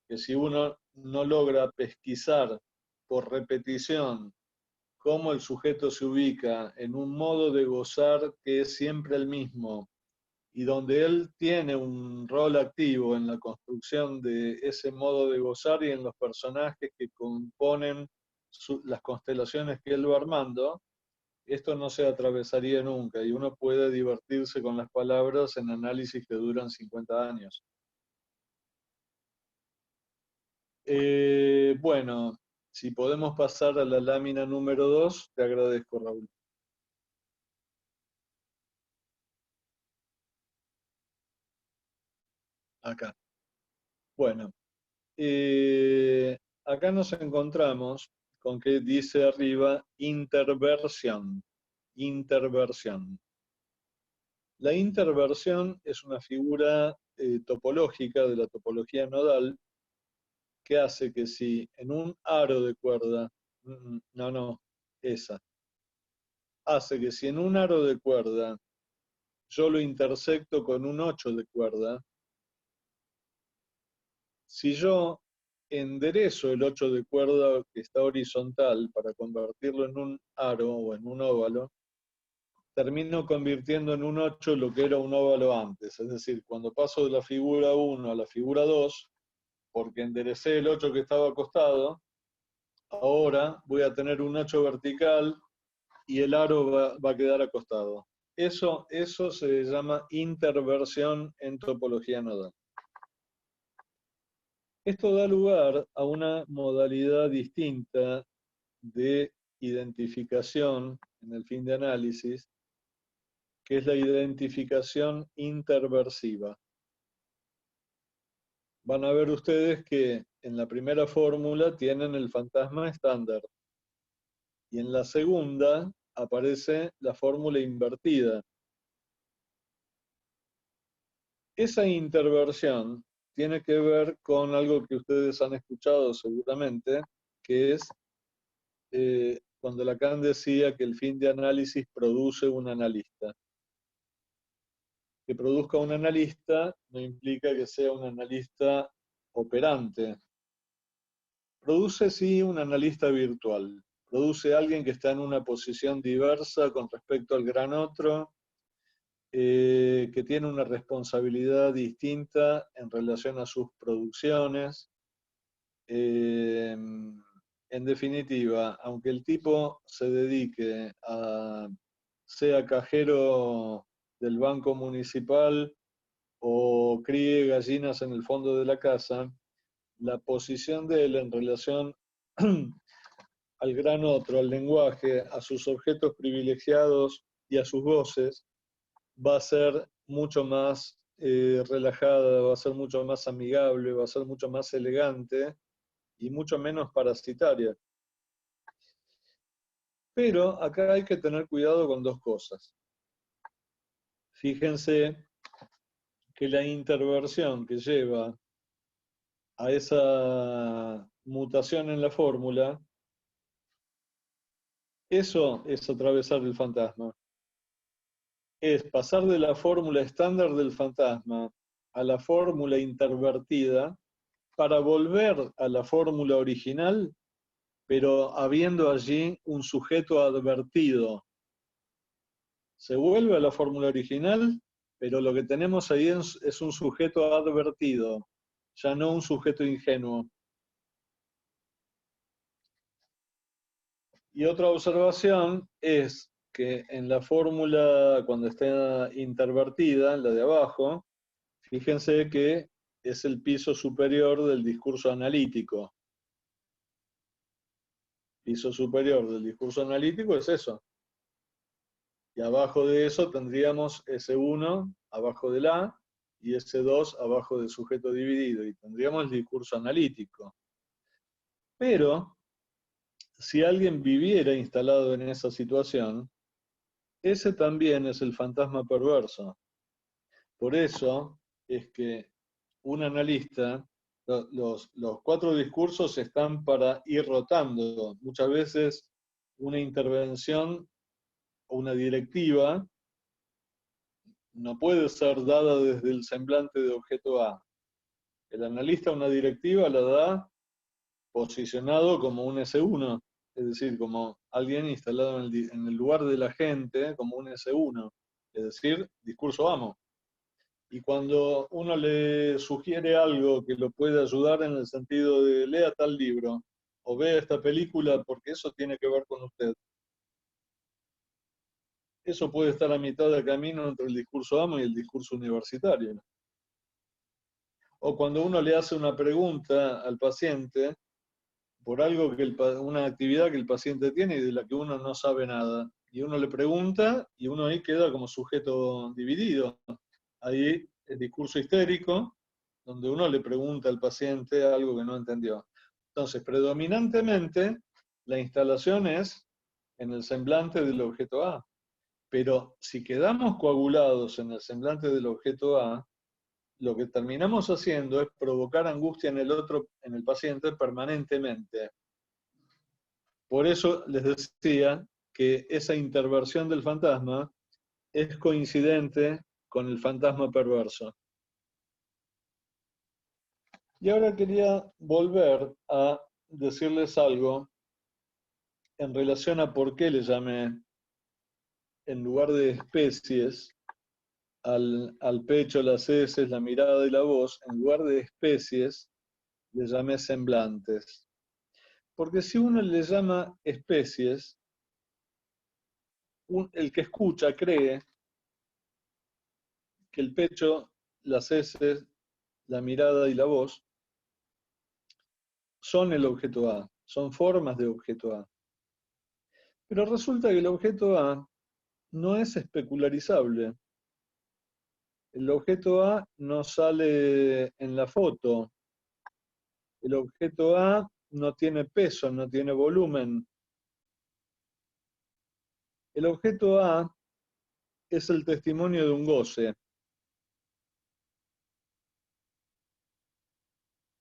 que si uno no logra pesquisar por repetición cómo el sujeto se ubica en un modo de gozar que es siempre el mismo, y donde él tiene un rol activo en la construcción de ese modo de gozar y en los personajes que componen las constelaciones que él va armando, esto no se atravesaría nunca y uno puede divertirse con las palabras en análisis que duran 50 años. Bueno, si podemos pasar a la lámina número 2, te agradezco, Raúl. Acá. Bueno, acá nos encontramos con que dice arriba interversión. Interversión. La interversión es una figura topológica de la topología nodal que hace que si en un aro de cuerda, esa, hace que si en un aro de cuerda yo lo intersecto con un 8 de cuerda, si yo enderezo el 8 de cuerda que está horizontal para convertirlo en un aro o en un óvalo, termino convirtiendo en un 8 lo que era un óvalo antes. Es decir, cuando paso de la figura 1 a la figura 2, porque enderecé el 8 que estaba acostado, ahora voy a tener un 8 vertical y el aro va a quedar acostado. Eso se llama interversión en topología nodal. Esto da lugar a una modalidad distinta de identificación en el fin de análisis, que es la identificación interversiva. Van a ver ustedes que en la primera fórmula tienen el fantasma estándar y en la segunda aparece la fórmula invertida. Esa interversión tiene que ver con algo que ustedes han escuchado seguramente, que es cuando Lacan decía que el fin de análisis produce un analista. Que produzca un analista no implica que sea un analista operante. Produce sí un analista virtual. Produce alguien que está en una posición diversa con respecto al gran otro, que tiene una responsabilidad distinta en relación a sus producciones. En definitiva, aunque el tipo se dedique a, sea cajero del banco municipal o críe gallinas en el fondo de la casa, la posición de él en relación al gran otro, al lenguaje, a sus objetos privilegiados y a sus voces, va a ser mucho más relajada, va a ser mucho más amigable, va a ser mucho más elegante y mucho menos parasitaria. Pero acá hay que tener cuidado con dos cosas. Fíjense que la interversión que lleva a esa mutación en la fórmula, eso es atravesar el fantasma. Es pasar de la fórmula estándar del fantasma a la fórmula intervertida para volver a la fórmula original, pero habiendo allí un sujeto advertido. Se vuelve a la fórmula original, pero lo que tenemos ahí es un sujeto advertido, ya no un sujeto ingenuo. Y otra observación es que en la fórmula, cuando está intervertida, la de abajo, fíjense que es el piso superior del discurso analítico. Piso superior del discurso analítico es eso. Y abajo de eso tendríamos S1 abajo del A y S2 abajo del sujeto dividido. Y tendríamos el discurso analítico. Pero, si alguien viviera instalado en esa situación, ese también es el fantasma perverso. Por eso es que un analista, los 4 discursos están para ir rotando. Muchas veces una intervención o una directiva no puede ser dada desde el semblante de objeto A. El analista una directiva la da posicionado como un S1, es decir, como alguien instalado en el lugar de la gente, como un S1, es decir, discurso amo. Y cuando uno le sugiere algo que lo puede ayudar en el sentido de lea tal libro o vea esta película porque eso tiene que ver con usted, eso puede estar a mitad del camino entre el discurso amo y el discurso universitario. O cuando uno le hace una pregunta al paciente por algo una actividad que el paciente tiene y de la que uno no sabe nada. Y uno le pregunta y uno ahí queda como sujeto dividido. Ahí el discurso histérico, donde uno le pregunta al paciente algo que no entendió. Entonces, predominantemente, la instalación es en el semblante del objeto A. Pero si quedamos coagulados en el semblante del objeto A, lo que terminamos haciendo es provocar angustia en el otro, en el paciente permanentemente. Por eso les decía que esa interversión del fantasma es coincidente con el fantasma perverso. Y ahora quería volver a decirles algo en relación a por qué le llamé, en lugar de especies, al pecho, las heces, la mirada y la voz, en lugar de especies, le llamé semblantes. Porque si uno le llama especies, el que escucha cree que el pecho, las heces, la mirada y la voz son el objeto A, son formas de objeto A. Pero resulta que el objeto A no es especularizable. El objeto A no sale en la foto. El objeto A no tiene peso, no tiene volumen. El objeto A es el testimonio de un goce.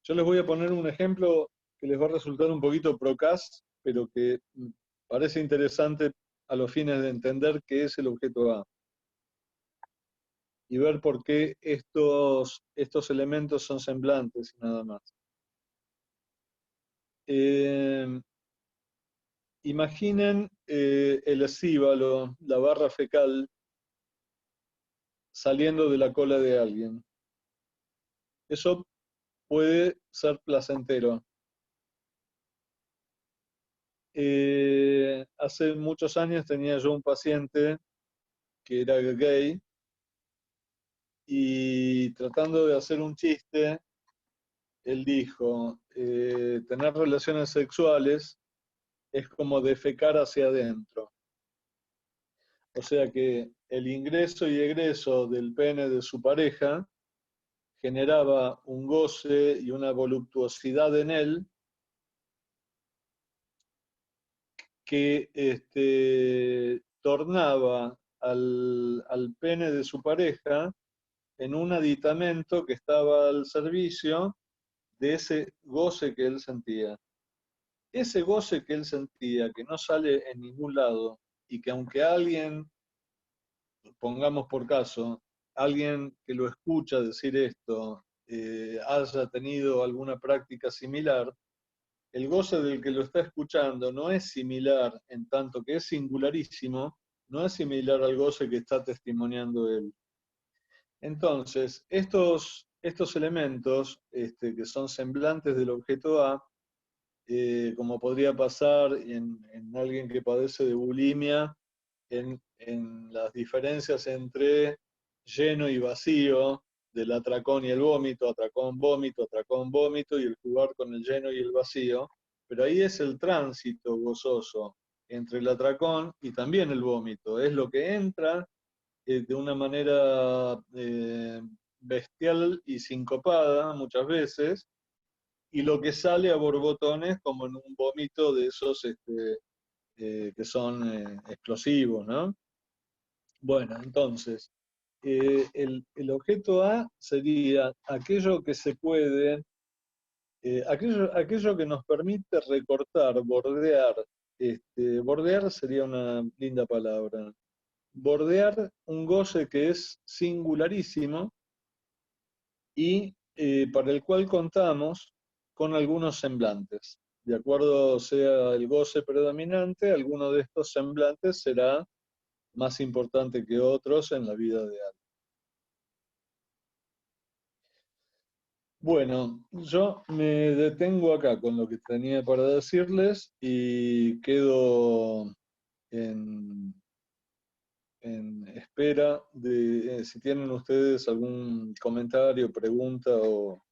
Yo les voy a poner un ejemplo que les va a resultar un poquito procas, pero que parece interesante a los fines de entender qué es el objeto A y ver por qué estos elementos son semblantes y nada más. Imaginen el escíbalo, la barra fecal, saliendo de la cola de alguien. Eso puede ser placentero. Hace muchos años tenía yo un paciente que era gay y tratando de hacer un chiste, él dijo, tener relaciones sexuales es como defecar hacia adentro. O sea que el ingreso y egreso del pene de su pareja generaba un goce y una voluptuosidad en él que tornaba al pene de su pareja en un aditamento que estaba al servicio de ese goce que él sentía. Ese goce que él sentía, que no sale en ningún lado, y que aunque alguien, pongamos por caso, alguien que lo escucha decir esto haya tenido alguna práctica similar, el goce del que lo está escuchando no es similar, en tanto que es singularísimo, no es similar al goce que está testimoniando él. Entonces, estos elementos que son semblantes del objeto A, como podría pasar en alguien que padece de bulimia, en las diferencias entre lleno y vacío, del atracón y el vómito, atracón, vómito, y el jugar con el lleno y el vacío, pero ahí es el tránsito gozoso entre el atracón y también el vómito, es lo que entra de una manera bestial y sincopada muchas veces, y lo que sale a borbotones como en un vómito de esos que son explosivos, ¿no? Bueno, entonces, el objeto A sería aquello que se puede, aquello que nos permite recortar, bordear. Bordear sería una linda palabra. Bordear un goce que es singularísimo y para el cual contamos con algunos semblantes. De acuerdo sea el goce predominante, alguno de estos semblantes será más importante que otros en la vida de alguien. Bueno, yo me detengo acá con lo que tenía para decirles y quedo en, en espera de si tienen ustedes algún comentario, pregunta o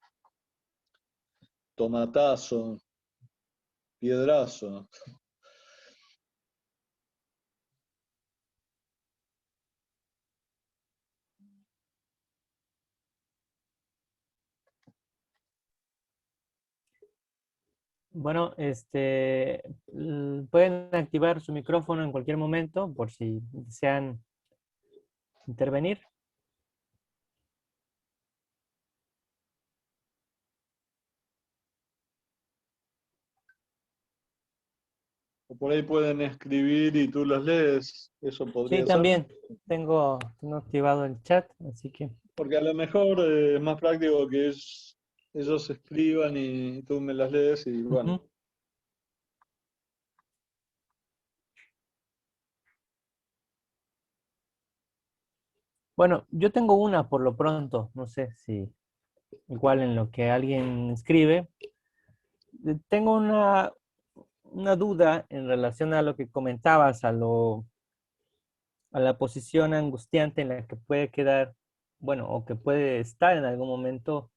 tomatazo, piedrazo. Bueno, pueden activar su micrófono en cualquier momento por si desean intervenir. O por ahí pueden escribir y tú las lees, eso Sí, podría ser. también tengo activado el chat, así que Porque a lo mejor es más práctico que ellos escriban y tú me las lees y bueno. ujú. Bueno, yo tengo una por lo pronto, no sé si igual en lo que alguien escribe. Tengo una duda en relación a lo que comentabas, a la posición angustiante en la que puede quedar, bueno, o que puede estar en algún momento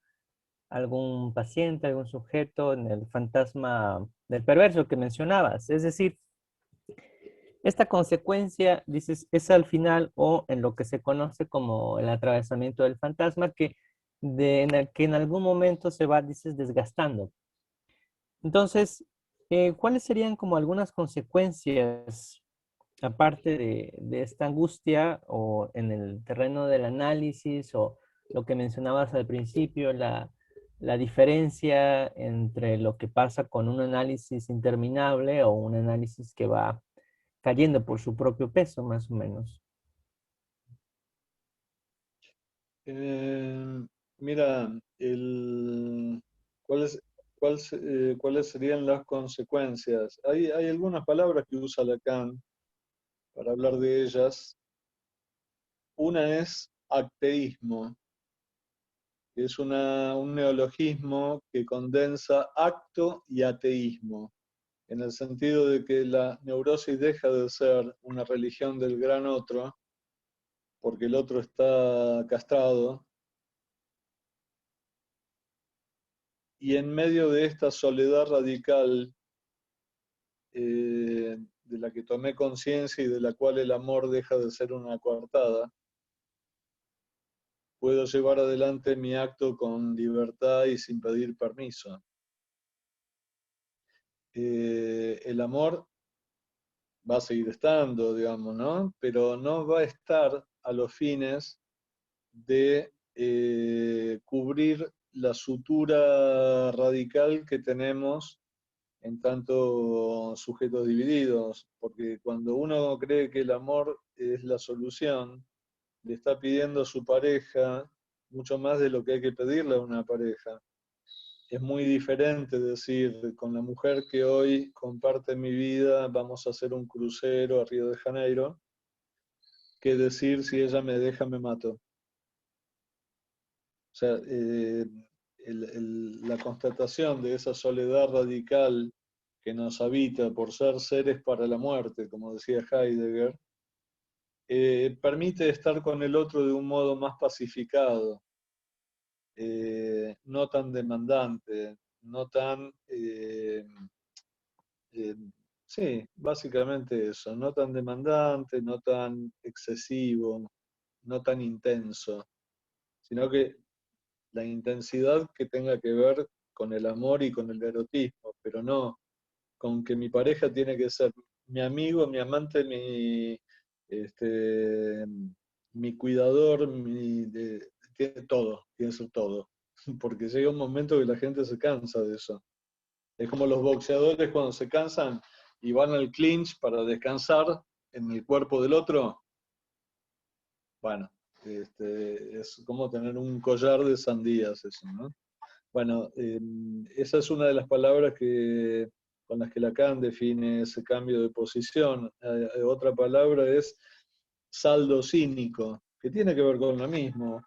algún paciente, algún sujeto en el fantasma del perverso que mencionabas. Es decir, esta consecuencia, dices, es al final o en lo que se conoce como el atravesamiento del fantasma que en algún momento se va, dices, desgastando. Entonces, ¿cuáles serían como algunas consecuencias, aparte de esta angustia o en el terreno del análisis o lo que mencionabas al principio, la diferencia entre lo que pasa con un análisis interminable o un análisis que va cayendo por su propio peso, más o menos? Eh, Mira, ¿cuáles, cuáles serían las consecuencias? Hay algunas palabras que usa Lacan para hablar de ellas. Una es acteísmo, que es un neologismo que condensa acto y ateísmo, en el sentido de que la neurosis deja de ser una religión del gran otro, porque el otro está castrado, y en medio de esta soledad radical de la que tomé conciencia y de la cual el amor deja de ser una coartada, puedo llevar adelante mi acto con libertad y sin pedir permiso. El amor va a seguir estando, digamos, ¿no? Pero no va a estar a los fines de cubrir la sutura radical que tenemos en tanto sujetos divididos, porque cuando uno cree que el amor es la solución, le está pidiendo a su pareja mucho más de lo que hay que pedirle a una pareja. Es muy diferente decir, con la mujer que hoy comparte mi vida, vamos a hacer un crucero a Río de Janeiro, que decir, si ella me deja, me mato. O sea, la constatación de esa soledad radical que nos habita por ser seres para la muerte, como decía Heidegger, permite estar con el otro de un modo más pacificado, no tan demandante, no tan... sí, básicamente eso, no tan demandante, no tan excesivo, no tan intenso, sino que la intensidad que tenga que ver con el amor y con el erotismo, pero no con que mi pareja tiene que ser mi amigo, mi amante, este, mi cuidador, tiene todo, tiene que ser todo. Porque llega un momento que la gente se cansa de eso. Es como los boxeadores cuando se cansan y van al clinch para descansar en el cuerpo del otro. Bueno, es como tener un collar de sandías eso, ¿no? Bueno, esa es una de las palabras con las que Lacan define ese cambio de posición. Otra palabra es saldo cínico, que tiene que ver con lo mismo.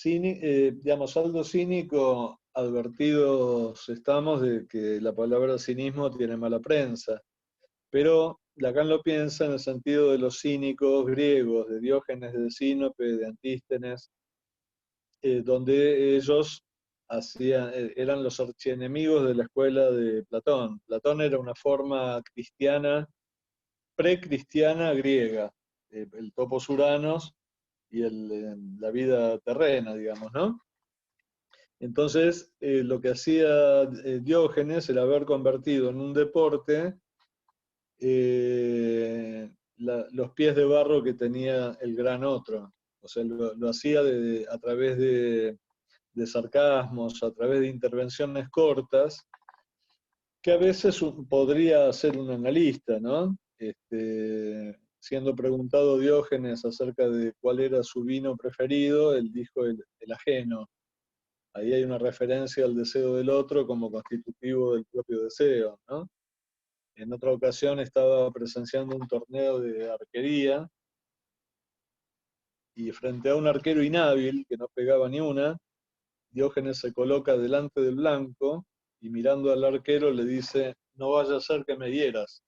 Digamos, saldo cínico, advertidos estamos de que la palabra cinismo tiene mala prensa, pero Lacan lo piensa en el sentido de los cínicos griegos, de Diógenes de Sinope, de Antístenes, donde ellos eran los archienemigos de la escuela de Platón. Platón era una forma cristiana, precristiana griega, el topos uranos y la vida terrena, digamos, ¿no? Entonces, lo que hacía Diógenes era haber convertido en un deporte los pies de barro que tenía el gran otro. O sea, lo hacía a través de sarcasmos, a través de intervenciones cortas, que a veces podría ser un analista, ¿no? Siendo preguntado Diógenes acerca de cuál era su vino preferido, él dijo el ajeno. Ahí hay una referencia al deseo del otro como constitutivo del propio deseo, ¿no? En otra ocasión estaba presenciando un torneo de arquería y frente a un arquero inhábil que no pegaba ni una, Diógenes se coloca delante del blanco y mirando al arquero le dice, no vaya a ser que me hieras,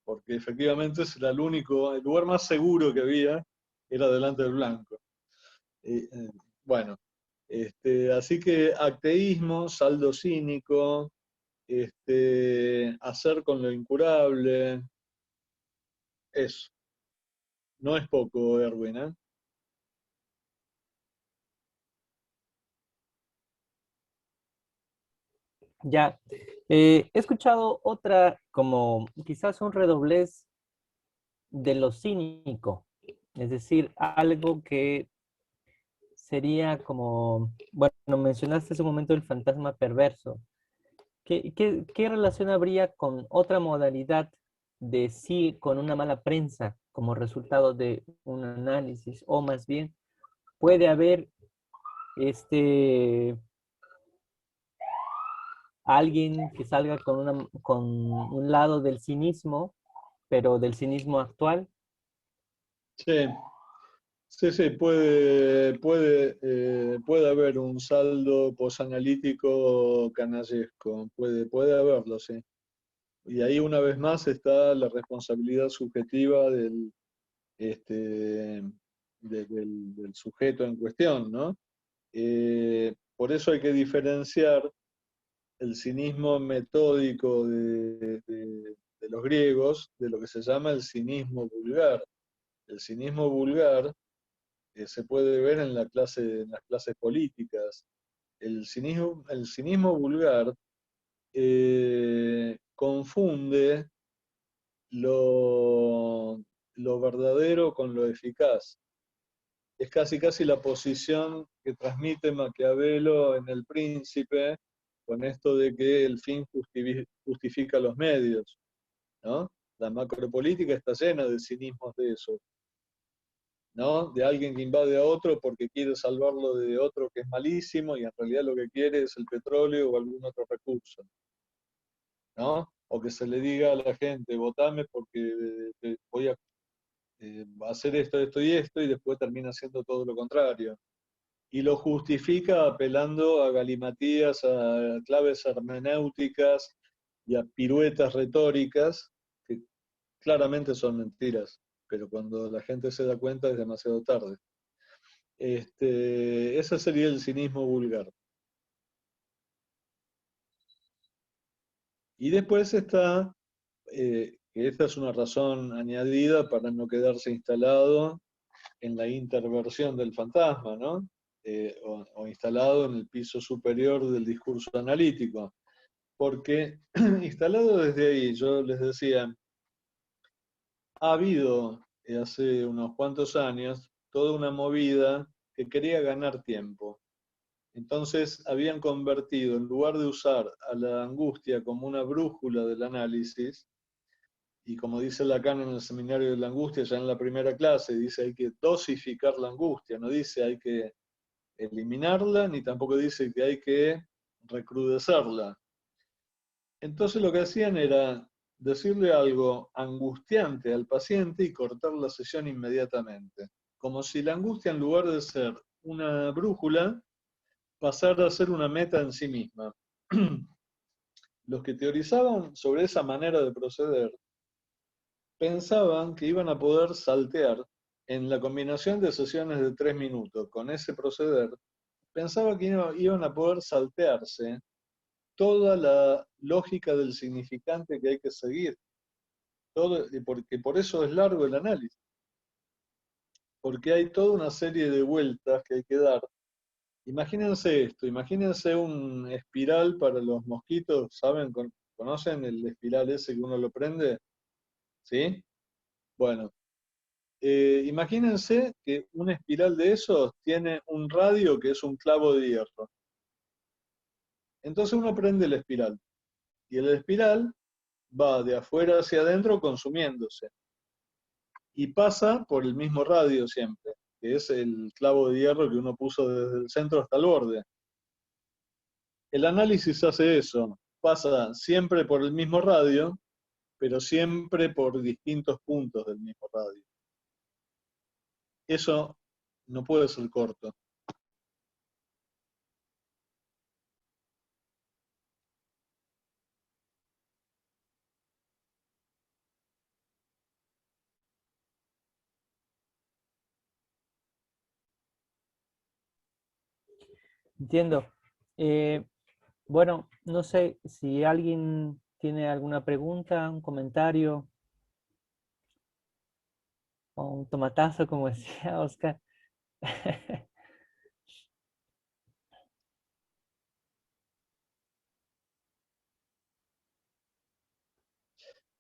porque efectivamente era el lugar más seguro que había era delante del blanco. Bueno, así que acteísmo, saldo cínico, hacer con lo incurable, eso. No es poco, Erwin, ¿eh? Ya, he escuchado otra como quizás un redoblez de lo cínico, es decir, algo que sería como, bueno, mencionaste hace un momento el fantasma perverso. ¿Qué relación habría con otra modalidad de sí con una mala prensa como resultado de un análisis? O más bien, puede haber este alguien que salga con un lado del cinismo, pero del cinismo actual. Sí, sí, puede haber un saldo posanalítico canallesco, puede haberlo, sí. Y ahí una vez más está la responsabilidad subjetiva este, del sujeto en cuestión, ¿no? Por eso hay que diferenciar el cinismo metódico de los griegos de lo que se llama el cinismo vulgar. El cinismo vulgar se puede ver en las clases políticas. El cinismo vulgar confunde lo verdadero con lo eficaz. Es casi casi la posición que transmite Maquiavelo en El Príncipe, con esto de que el fin justifica los medios, ¿no? La macropolítica está llena de cinismos de eso. ¿no? De alguien que invade a otro porque quiere salvarlo de otro que es malísimo y en realidad lo que quiere es el petróleo o algún otro recurso, ¿no? O que se le diga a la gente, votame porque voy a hacer esto, esto y esto, y después termina haciendo todo lo contrario. Y lo justifica apelando a galimatías, a claves hermenéuticas y a piruetas retóricas que claramente son mentiras, pero cuando la gente se da cuenta es demasiado tarde. Ese sería el cinismo vulgar. Y después está, que esta es una razón añadida para no quedarse instalado en la interversión del fantasma, ¿no? O instalado en el piso superior del discurso analítico. Porque instalado desde ahí, yo les decía, ha habido hace unos cuantos años toda una movida que quería ganar tiempo. Entonces habían convertido, en lugar de usar a la angustia como una brújula del análisis, y como dice Lacan en el seminario de la angustia, ya en la primera clase, dice hay que dosificar la angustia, no dice hay que eliminarla, ni tampoco dice que hay que recrudecerla. Entonces lo que hacían era decirle algo angustiante al paciente y cortar la sesión inmediatamente. Como si la angustia, en lugar de ser una brújula, pasara a ser una meta en sí misma. Los que teorizaban sobre esa manera de proceder pensaban que iban a poder saltear en la combinación de sesiones de 3 minutos con ese proceder, pensaba que iban a poder saltearse toda la lógica del significante que hay que seguir, porque por eso es largo el análisis, porque hay toda una serie de vueltas que hay que dar. Imagínense esto, imagínense un espiral para los mosquitos, ¿saben? ¿Conocen el espiral ese que uno lo prende? ¿Sí? Bueno, imagínense que una espiral de esos tiene un radio que es un clavo de hierro. Entonces uno prende la espiral y el espiral va de afuera hacia adentro consumiéndose y pasa por el mismo radio siempre, que es el clavo de hierro que uno puso desde el centro hasta el borde. El análisis hace eso, pasa siempre por el mismo radio, pero siempre por distintos puntos del mismo radio. Eso no puede ser corto. Entiendo. Eh, bueno, no sé si alguien tiene alguna pregunta, un comentario o un tomatazo, como decía Oscar.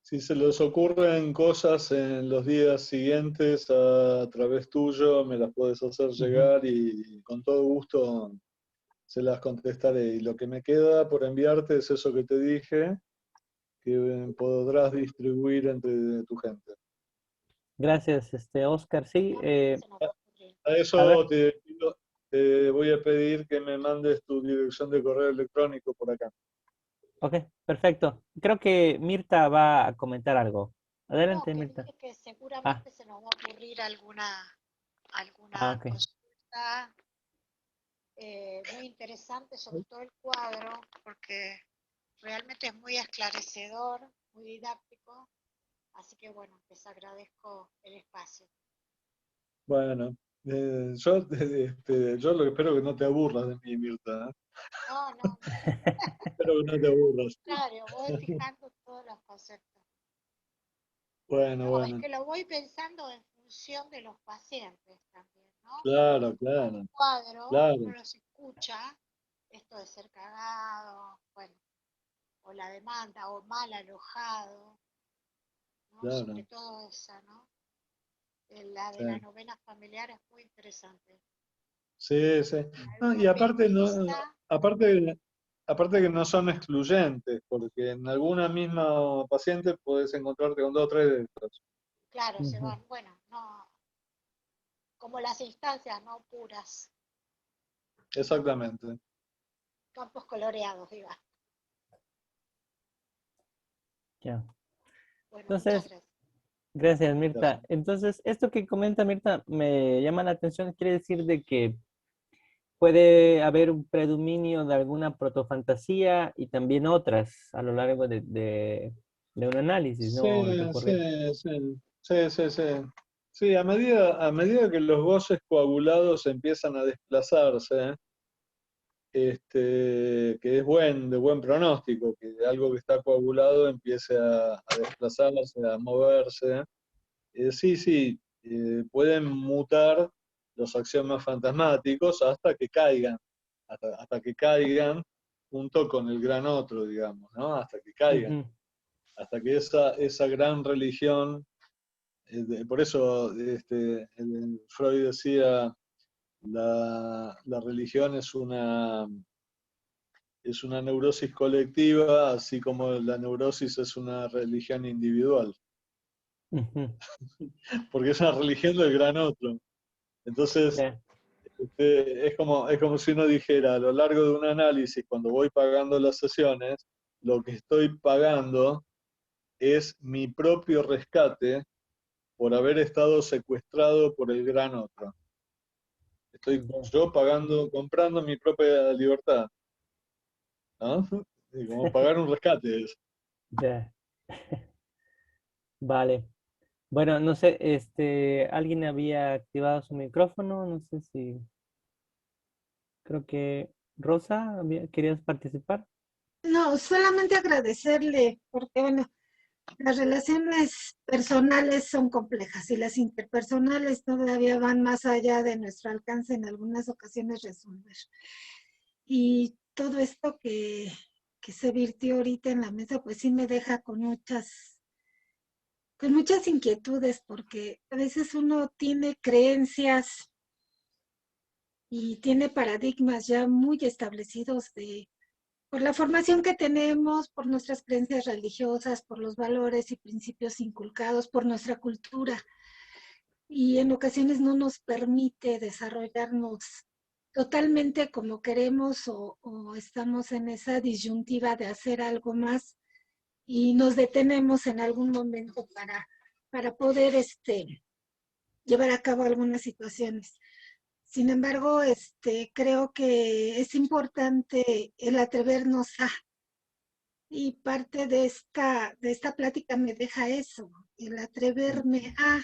Si se les ocurren cosas en los días siguientes a través tuyo, me las puedes hacer Ujú. llegar y con todo gusto se las contestaré. Y lo que me queda por enviarte es eso que te dije, que podrás distribuir entre tu gente. Gracias, Oscar. Sí, A a ver, eso te voy a pedir que me mandes tu dirección de correo electrónico por acá. ok, perfecto. Creo que Mirta va a comentar algo. No, Adelante, que Mirta. dije que Ah, seguramente se nos va a ocurrir alguna ok. consulta muy interesante, sobre todo el cuadro, porque realmente es muy esclarecedor, muy didáctico, así que bueno, les agradezco el espacio. Bueno, yo lo que espero que no te aburras de mí, Mirta, ¿eh? No, no, no, Espero que no te aburras. claro, voy fijando todos los conceptos. Bueno, No, es bueno, que lo voy pensando en función de los pacientes también, ¿no? Porque claro, en claro, un cuadro uno claro, los escucha, esto de ser cagado, bueno, o la demanda, o mal alojado, ¿no? Sobre claro, todo esa, ¿no? La de la sí. novena familiar es muy interesante. Sí, sí. No, y Algo aparte, memoriza, aparte, aparte que no son excluyentes, porque en alguna misma paciente puedes encontrarte con dos o tres de estos. claro, se Ujú. van, bueno, no, como las instancias no puras, Exactamente. campos coloreados, diga. Ya. Bueno, muchas Entonces, gracias. gracias, Gracias. Mirta. Entonces, esto que comenta Mirta me llama la atención, quiere decir de que puede haber un predominio de alguna protofantasía y también otras a lo largo de un análisis, Sí, ¿no? El recorrido. sí, sí, sí, sí, sí. Sí, a medida que los goces coagulados empiezan a desplazarse, que es de buen pronóstico, que algo que está coagulado empiece a desplazarse, a moverse. Sí, sí, pueden mutar los axiomas fantasmáticos hasta que caigan junto con el gran otro, digamos, ¿no? Hasta que caigan, Ujú. hasta que esa gran religión, por eso Freud decía, la religión es una neurosis colectiva, así como la neurosis es una religión individual, Ujú. porque es una religión del gran otro. Entonces, Ya. es como si uno dijera, a lo largo de un análisis, cuando voy pagando las sesiones, lo que estoy pagando es mi propio rescate por haber estado secuestrado por el gran otro. Estoy Ya. yo comprando mi propia libertad, ¿no? Y como pagar un rescate es. Ya. Vale. Bueno, no sé, alguien había activado su micrófono, no sé si, creo que Rosa, ¿querías participar? No, solamente agradecerle, porque bueno, las relaciones personales son complejas y las interpersonales todavía van más allá de nuestro alcance en algunas ocasiones resolver. Y todo esto que se virtió ahorita en la mesa, pues sí me deja con muchas inquietudes, porque a veces uno tiene creencias y tiene paradigmas ya muy establecidos por la formación que tenemos, por nuestras creencias religiosas, por los valores y principios inculcados, por nuestra cultura. Y en ocasiones no nos permite desarrollarnos totalmente como queremos o estamos en esa disyuntiva de hacer algo más y nos detenemos en algún momento para poder llevar a cabo algunas situaciones. Sin embargo, creo que es importante el atrevernos a, y parte de esta plática me deja eso, el atreverme a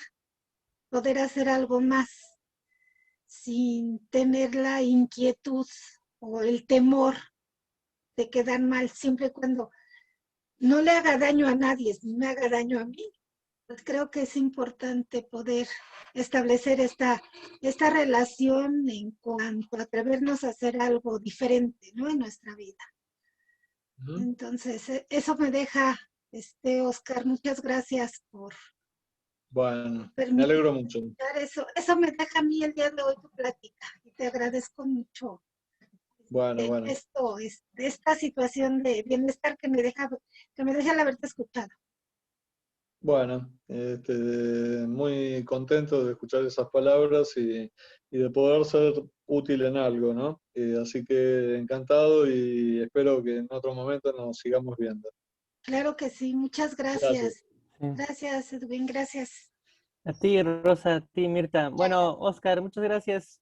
poder hacer algo más sin tener la inquietud o el temor de quedar mal, siempre y cuando no le haga daño a nadie, ni me haga daño a mí. Pues creo que es importante poder establecer esta relación en cuanto a atrevernos a hacer algo diferente, ¿no? En nuestra vida. ¿Mm? Entonces, eso me deja, Oscar, muchas gracias por Bueno, me permitir alegro mucho. eso. Eso me deja a mí el día de hoy tu plática y te agradezco mucho Bueno, bueno. esta situación de bienestar que me deja el haberte escuchado. Bueno, muy contento de escuchar esas palabras y de poder ser útil en algo, ¿no? Así que encantado y espero que en otro momento nos sigamos viendo. Claro que sí, muchas Gracias. gracias. Sí. Gracias, Edwin, gracias. A ti, Rosa, a ti, Mirta. Muchas Bueno, gracias. Oscar, muchas gracias.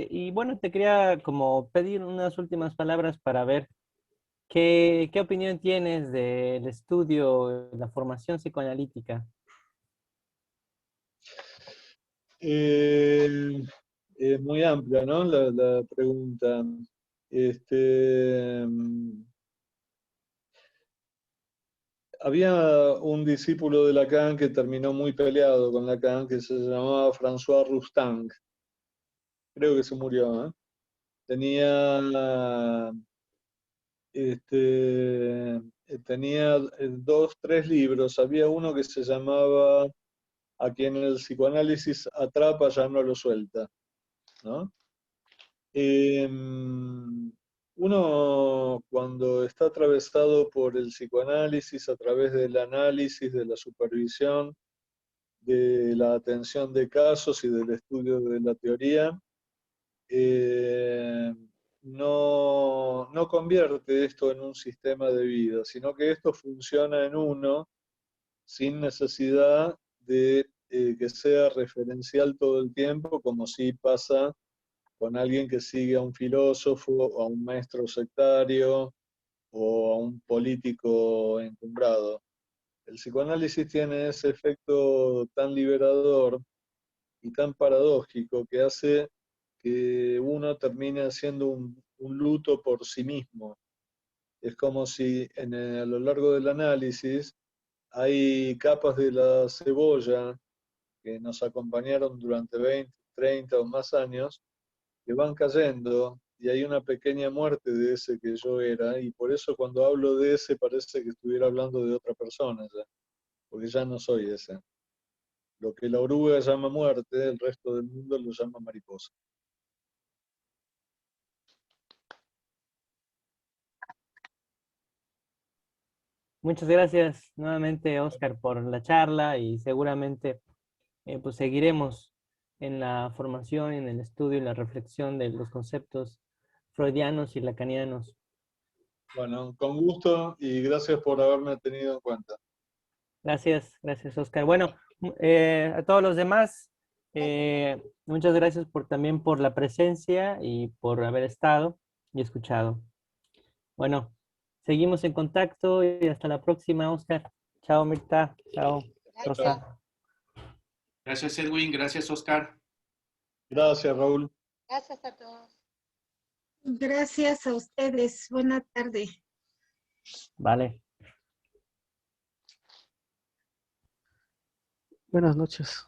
Y bueno, te quería como pedir unas últimas palabras para ver qué opinión tienes del estudio, la formación psicoanalítica. Eh, es muy amplia, ¿no? La pregunta. Este, Había un discípulo de Lacan que terminó muy peleado con Lacan, que se llamaba François Roustang. Creo que se murió, ¿eh? Tenía, tenía dos, tres libros. Había uno que se llamaba A quien el psicoanálisis atrapa ya no lo suelta, ¿no? Uno cuando está atravesado por el psicoanálisis, a través del análisis, de la supervisión, de la atención de casos y del estudio de la teoría, no convierte esto en un sistema de vida, sino que esto funciona en uno sin necesidad de que sea referencial todo el tiempo, como si pasa con alguien que sigue a un filósofo, o a un maestro sectario, o a un político encumbrado. El psicoanálisis tiene ese efecto tan liberador y tan paradójico que hace que uno termine haciendo un luto por sí mismo. Es como si a lo largo del análisis hay capas de la cebolla que nos acompañaron durante 20, 30 o más años, que van cayendo y hay una pequeña muerte de ese que yo era, y por eso cuando hablo de ese parece que estuviera hablando de otra persona ya, porque ya no soy ese. Lo que la oruga llama muerte, el resto del mundo lo llama mariposa. Muchas gracias nuevamente, Oscar, por la charla y seguramente pues seguiremos en la formación, en el estudio y la reflexión de los conceptos freudianos y lacanianos. Bueno, con gusto y gracias por haberme tenido en cuenta. Gracias, Oscar. Bueno, a todos los demás, muchas gracias también por la presencia y por haber estado y escuchado. Bueno, seguimos en contacto y hasta la próxima, Oscar. Chao, Mirta. Chao, Gracias. Rosa. Gracias, Edwin. Gracias, Oscar. Gracias, Raúl. Gracias a todos. Gracias a ustedes. Buena tarde. Vale. Buenas noches.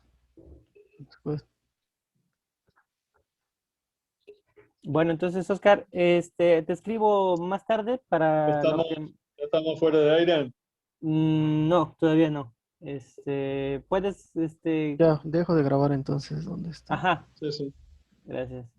Bueno, entonces, Oscar, te escribo más tarde para lo que... ¿Ya estamos fuera de aire? No, todavía no. Puedes, Ya, dejo de grabar entonces. ¿Dónde está? Ajá, Sí, sí. gracias.